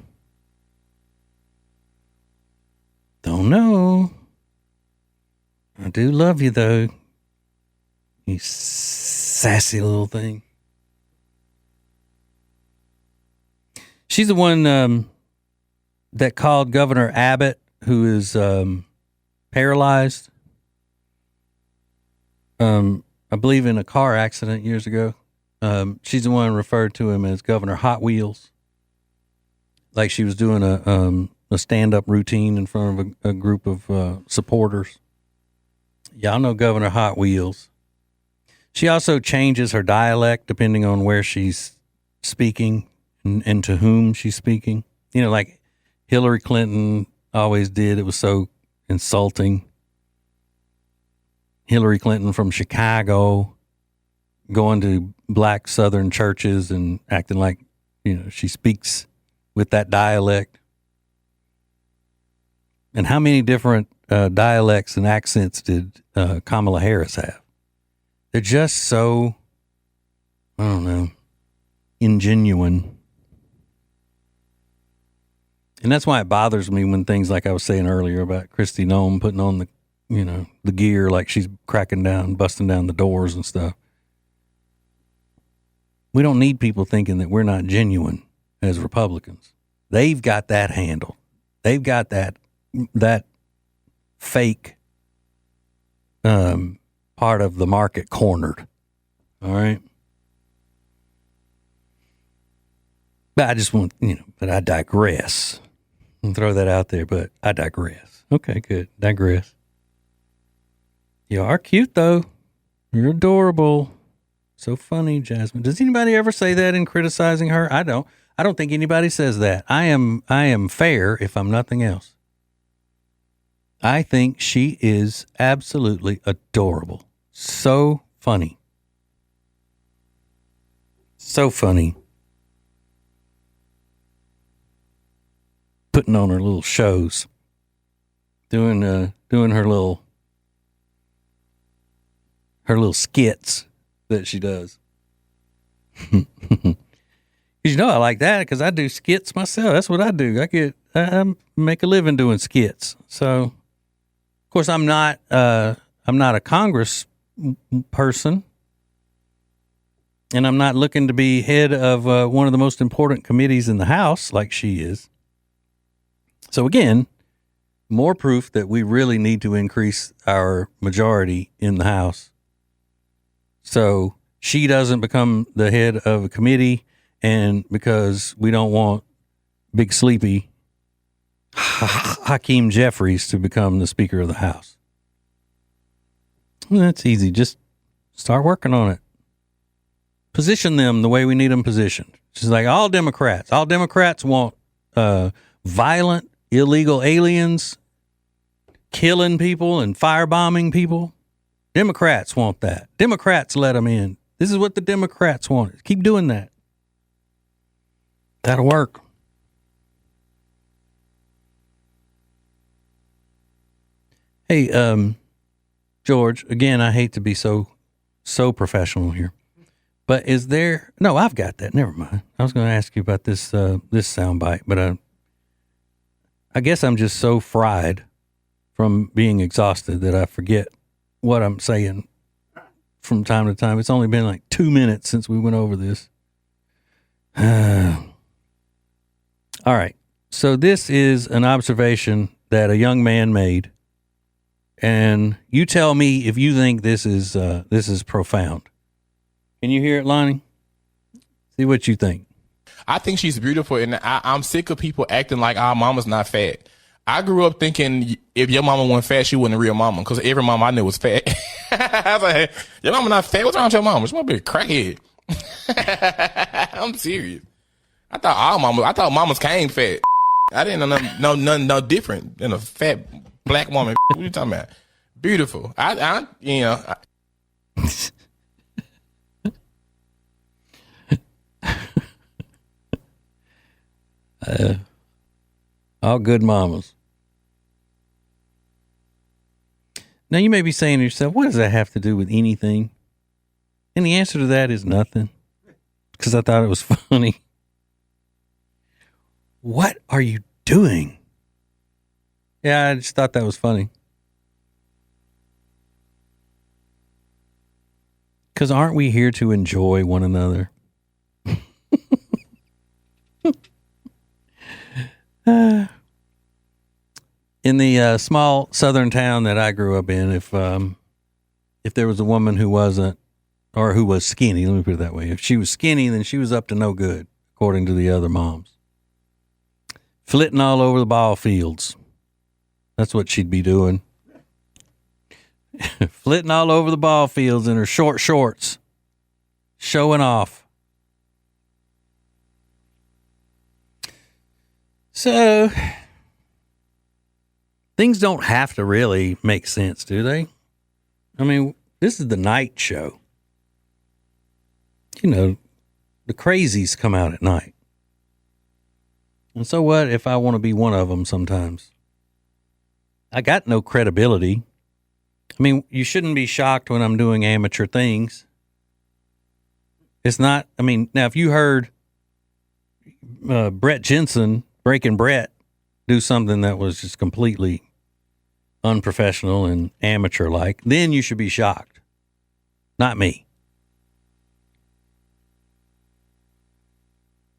Don't know. I do love you, though. You sassy little thing. She's the one that called Governor Abbott, who is paralyzed, I believe in a car accident years ago. She's the one referred to him as Governor Hot Wheels. Like she was doing a stand-up routine in front of a group of supporters. Y'all know Governor Hot Wheels. She also changes her dialect depending on where she's speaking and to whom she's speaking. You know, like Hillary Clinton always did. It was so insulting. Hillary Clinton from Chicago going to black Southern churches and acting like, you know, she speaks with that dialect. And how many different dialects and accents did Kamala Harris have? They're just so, I don't know, ingenuine. And that's why it bothers me when things like I was saying earlier about Kristi Noem putting on the, you know, the gear like she's cracking down, busting down the doors and stuff. We don't need people thinking that we're not genuine as Republicans. They've got that handled. They've got that fake part of the market cornered. All right. But I just want, you know, but I digress. I'll throw that out there, but I digress. Okay, good. Digress. You are cute, though. You're adorable. So funny, Jasmine. Does anybody ever say that in criticizing her? I don't. I don't think anybody says that. I am fair if I'm nothing else. I think she is absolutely adorable. So funny. So funny. Putting on her little shows. Doing her little skits that she does. You know I like that because I do skits myself. That's what I do. I make a living doing skits. So, of course, I'm not a Congress person, and I'm not looking to be head of one of the most important committees in the House like she is. So again, more proof that we really need to increase our majority in the House. So she doesn't become the head of a committee, and because we don't want Big Sleepy Hakeem Jeffries to become the Speaker of the House. Well, that's easy. Just start working on it. Position them the way we need them positioned. She's like, all Democrats want violent, illegal aliens killing people and firebombing people. Democrats want that. Democrats let them in. This is what the Democrats want. Keep doing that. That'll work. Hey, George, again, I hate to be so professional here, but is there, no, I've got that. Never mind. I was going to ask you about this soundbite, but I guess I'm just so fried from being exhausted that I forget what I'm saying from time to time. It's only been like 2 minutes since we went over this. All right. So this is an observation that a young man made, and you tell me if you think this is profound. Can you hear it, Lonnie? See what you think. I think she's beautiful, and I'm sick of people acting like our mama's not fat. I grew up thinking if your mama wasn't fat, she wasn't a real mama, because every mama I knew was fat. I was like, hey, your mama not fat? What's wrong with your mama? She must be a crackhead. I'm serious. I thought mamas came fat. I didn't know nothing no different than a fat black woman. What are you talking about? Beautiful. All good mamas. Now you may be saying to yourself, what does that have to do with anything? And the answer to that is nothing, because I thought it was funny. What are you doing? Yeah, I just thought that was funny. Because aren't we here to enjoy one another? In the small southern town that I grew up in, if there was a woman who wasn't, or who was skinny, let me put it that way. If she was skinny, then she was up to no good, according to the other moms. Flitting all over the ball fields. That's what she'd be doing. flitting all over the ball fields in her short shorts, showing off. So, things don't have to really make sense, do they? I mean, this is the night show. You know, the crazies come out at night. And so what if I want to be one of them sometimes? I got no credibility. I mean, you shouldn't be shocked when I'm doing amateur things. It's not, I mean, now if you heard Brett Jensen, Breaking Brett, do something that was just completely unprofessional and amateur-like, then you should be shocked. Not me.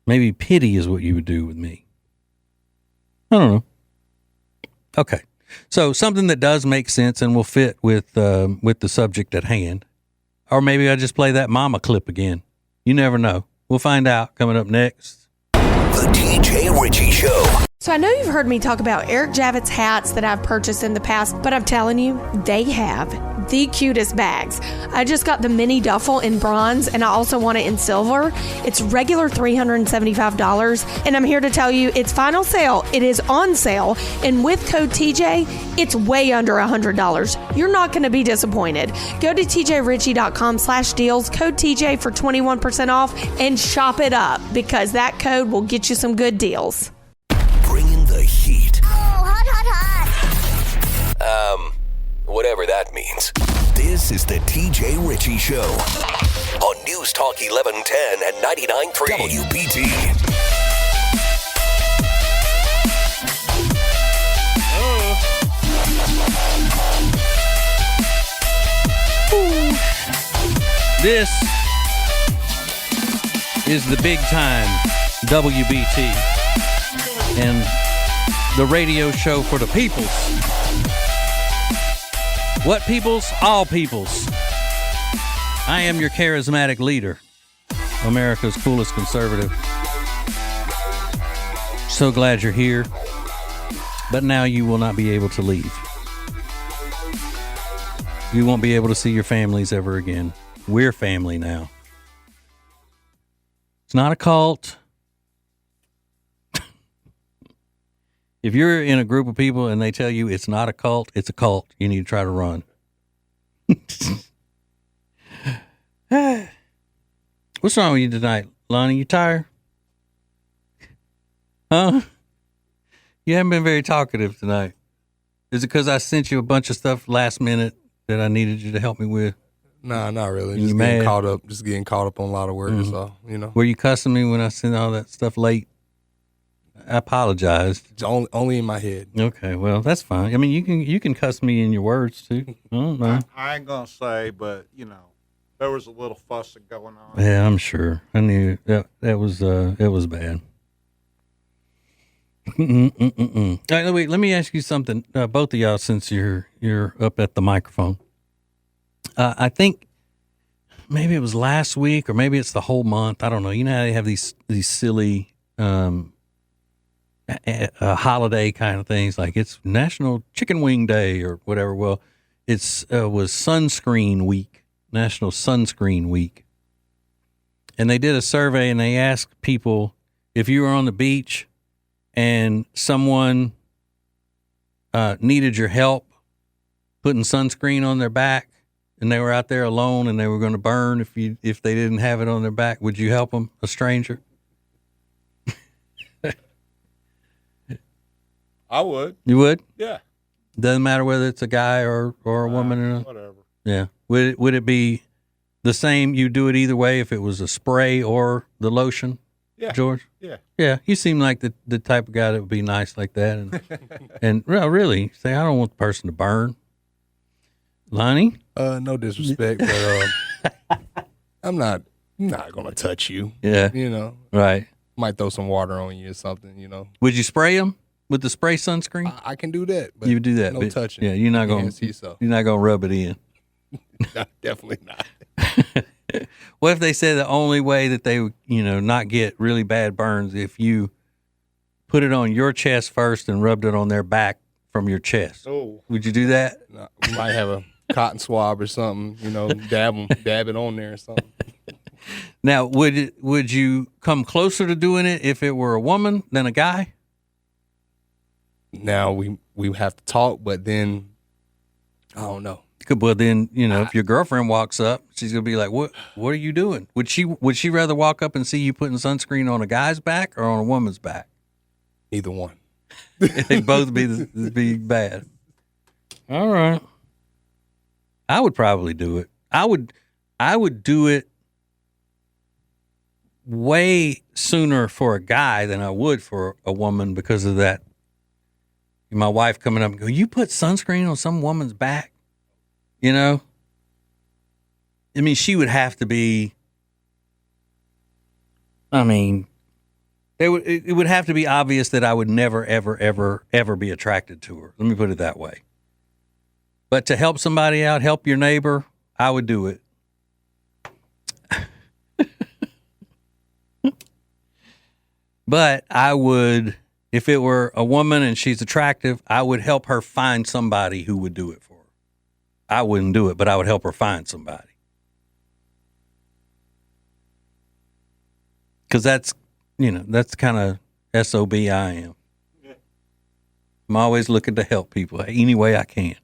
Maybe pity is what you would do with me. I don't know. Okay. So something that does make sense and will fit with the subject at hand. Or maybe I just play that mama clip again. You never know. We'll find out coming up next. The TJ Ritchie Show. So I know you've heard me talk about Eric Javits hats that I've purchased in the past, but I'm telling you, they have the cutest bags. I just got the mini duffel in bronze, and I also want it in silver. It's regular $375, and I'm here to tell you it's final sale. It is on sale, and with code TJ, it's way under $100. You're not going to be disappointed. Go to tjritchie.com/deals, code TJ for 21% off, and shop it up, because that code will get you some good deals. Bringing the heat. Oh, hot, hot, hot. Whatever that means. This is the TJ Ritchie Show on News Talk 1110 and 99.3 WBT. This is the big time WBT and the radio show for the peoples. What peoples? All peoples. I am your charismatic leader, America's coolest conservative. So glad you're here, but now you will not be able to leave. You won't be able to see your families ever again. We're family now. It's not a cult. If you're in a group of people and they tell you it's not a cult, it's a cult. You need to try to run. What's wrong with you tonight, Lonnie? You tired? Huh? You haven't been very talkative tonight. Is it because I sent you a bunch of stuff last minute that I needed you to help me with? Nah, not really. You Just mad? getting caught up on a lot of work. Mm-hmm. So, you know. Were you cussing me when I sent all that stuff late? I apologized. It's only in my head. Okay, well, that's fine. I mean, you can cuss me in your words too. I don't know. I ain't gonna say, but you know, there was a little fussing going on. Yeah, I'm sure. I knew that was bad. All right, wait. Let me ask you something, both of y'all, since you're up at the microphone. I think maybe it was last week, or maybe it's the whole month. I don't know. You know how they have these silly holiday kind of things, like it's National Chicken Wing Day or whatever. Well, was Sunscreen Week, National Sunscreen Week, and they did a survey and they asked people if you were on the beach and someone needed your help putting sunscreen on their back, and they were out there alone and they were going to burn if they didn't have it on their back, would you help them, a stranger? I would. You would? Yeah. Doesn't matter whether it's a guy or a woman or whatever. Yeah. Would it be the same? You do it either way if it was a spray or the lotion? Yeah. George? Yeah. Yeah. You seem like the type of guy that would be nice like that, and well, really say, I don't want the person to burn. Lonnie? No disrespect, but I'm not gonna touch you. Yeah. You know. Right. Might throw some water on you or something, you know. Would you spray them with the spray sunscreen? I can do that. But you would do that. No but, touching. Yeah, you're not gonna. So. You're not gonna rub it in. No, definitely not. What if they said the only way that they would, not get really bad burns if you put it on your chest first and rubbed it on their back from your chest? Oh. Would you do that? No, we might have a cotton swab or something, dab it on there or something. Now, would you come closer to doing it if it were a woman than a guy? Now we have to talk, but then I don't know. Well, then if your girlfriend walks up, she's gonna be like, "What are you doing?" Would she rather walk up and see you putting sunscreen on a guy's back or on a woman's back? Either one. They both be bad. All right. I would probably do it. I would do it way sooner for a guy than I would for a woman because of that. My wife coming up and go, "You put sunscreen on some woman's back?" I mean, she would have to be. I mean, it would have to be obvious that I would never, ever, ever, ever be attracted to her. Let me put it that way. But to help somebody out, help your neighbor, I would do it. But I would, if it were a woman and she's attractive, I would help her find somebody who would do it for her. I wouldn't do it, but I would help her find somebody. Because that's the kind of SOB I am. I'm always looking to help people any way I can.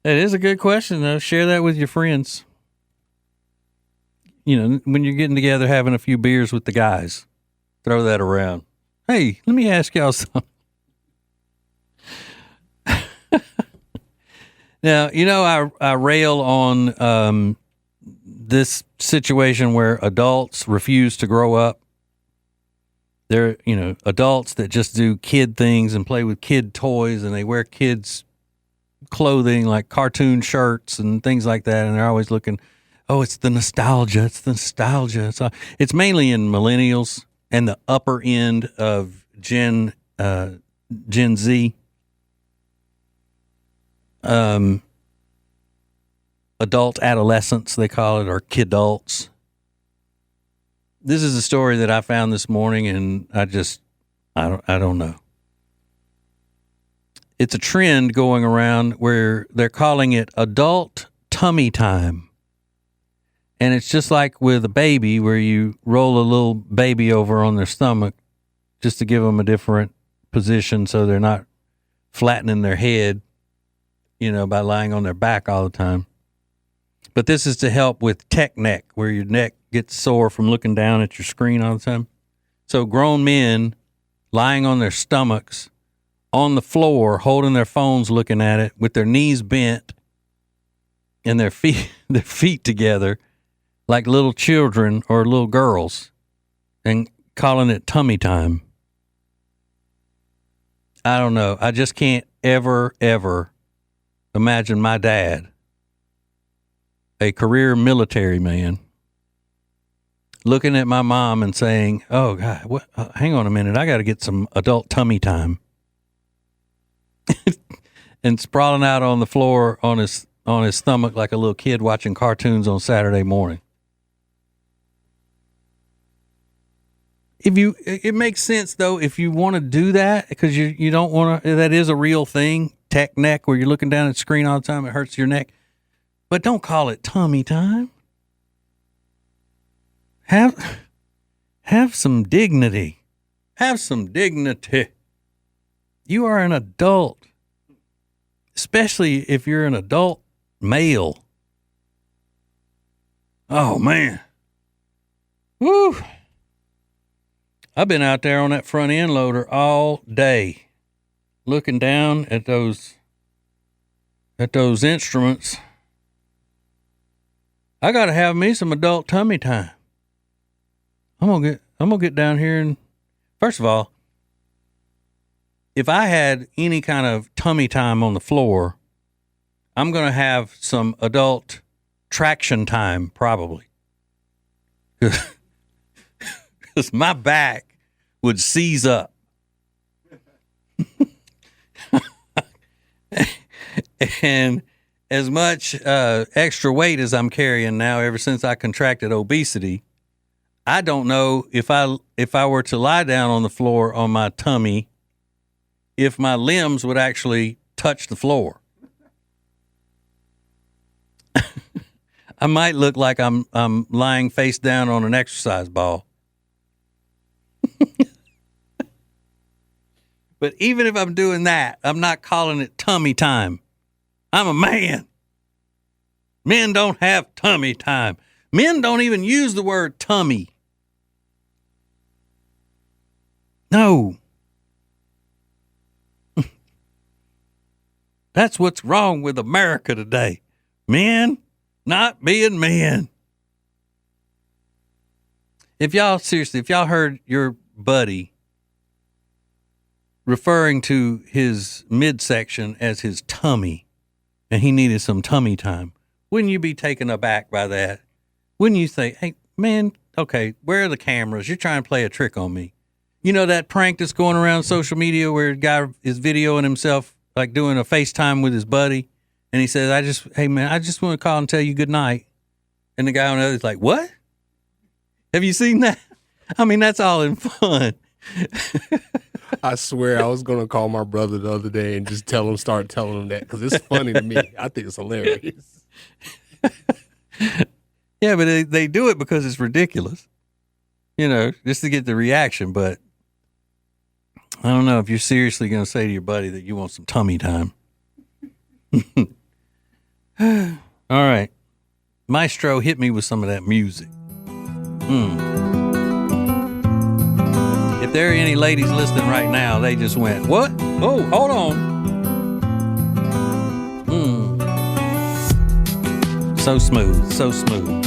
That is a good question, though. Share that with your friends. When you're getting together, having a few beers with the guys, throw that around. Hey, let me ask y'all something. Now, I rail on this situation where adults refuse to grow up. They're, adults that just do kid things and play with kid toys, and they wear kids' clothing like cartoon shirts and things like that, and they're always looking, oh, it's the nostalgia. It's mainly in millennials and the upper end of Gen Z. Adult adolescents, they call it, or kidults. This is a story that I found this morning, and I don't know. It's a trend going around where they're calling it adult tummy time. And it's just like with a baby where you roll a little baby over on their stomach just to give them a different position so they're not flattening their head, by lying on their back all the time. But this is to help with tech neck, where your neck gets sore from looking down at your screen all the time. So grown men lying on their stomachs on the floor, holding their phones, looking at it with their knees bent and their feet together like little children or little girls, and calling it tummy time. I don't know. I just can't ever imagine my dad, a career military man, looking at my mom and saying, "Oh God, what? Hang on a minute. I got to get some adult tummy time," and sprawling out on the floor on his stomach like a little kid watching cartoons on Saturday morning. It makes sense though if you want to do that, because you don't want to. That is a real thing, tech neck, where you're looking down at the screen all the time. It hurts your neck, but don't call it tummy time. Have some dignity. Have some dignity. You are an adult, especially if you're an adult male. Oh man, woo. I've been out there on that front end loader all day, looking down at those instruments. I got to have me some adult tummy time. I'm gonna get down here, and first of all, if I had any kind of tummy time on the floor, I'm gonna have some adult traction time probably. Because my back would seize up. And as much extra weight as I'm carrying now, ever since I contracted obesity, I don't know if I were to lie down on the floor on my tummy if my limbs would actually touch the floor. I might look like I'm lying face down on an exercise ball. But even if I'm doing that, I'm not calling it tummy time. I'm a man. Men don't have tummy time. Men don't even use the word tummy. No. That's what's wrong with America today. Men not being men. If y'all heard your buddy referring to his midsection as his tummy and he needed some tummy time, wouldn't you be taken aback by that? Wouldn't you say, hey, man, okay, where are the cameras? You're trying to play a trick on me. You know that prank that's going around social media where a guy is videoing himself like doing a FaceTime with his buddy, and he says, I just want to call and tell you good night. And the guy on the other is like, what? Have you seen that? I mean, that's all in fun. I swear I was going to call my brother the other day and just start telling him that because it's funny to me. I think it's hilarious. Yeah, but they do it because it's ridiculous, just to get the reaction. But I don't know if you're seriously going to say to your buddy that you want some tummy time. All right. Maestro, hit me with some of that music. If there are any ladies listening right now, they just went, what? Oh, hold on. So smooth, so smooth.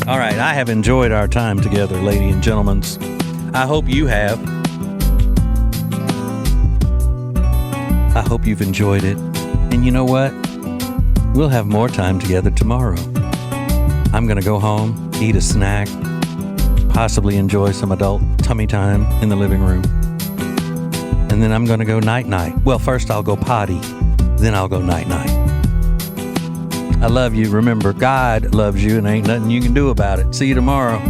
All right, I have enjoyed our time together, ladies and gentlemen. I hope you have. I hope you've enjoyed it. And you know what? We'll have more time together tomorrow. I'm going to go home, eat a snack, possibly enjoy some adult tummy time in the living room. And then I'm going to go night-night. Well, first I'll go potty, then I'll go night-night. I love you. Remember, God loves you and ain't nothing you can do about it. See you tomorrow.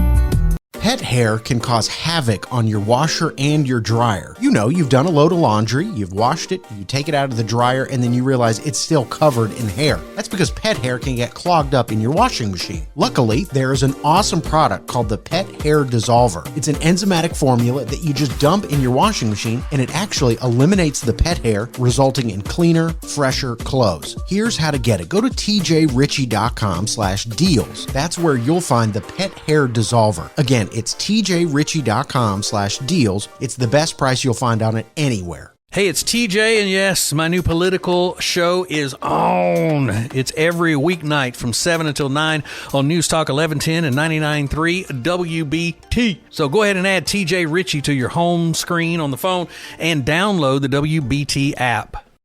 Pet hair can cause havoc on your washer and your dryer. You've done a load of laundry, you've washed it, you take it out of the dryer, and then you realize it's still covered in hair. That's because pet hair can get clogged up in your washing machine. Luckily, there is an awesome product called the Pet Hair Dissolver. It's an enzymatic formula that you just dump in your washing machine, and it actually eliminates the pet hair, resulting in cleaner, fresher clothes. Here's how to get it. Go to tjritchie.com/deals. That's where you'll find the Pet Hair Dissolver. Again, it's tjritchie.com/deals. It's the best price you'll find on it anywhere. Hey, it's TJ, and yes, my new political show is on. It's every weeknight from 7 until 9 on News Talk 1110 and 99.3 WBT. So go ahead and add TJ Ritchie to your home screen on the phone and download the WBT app.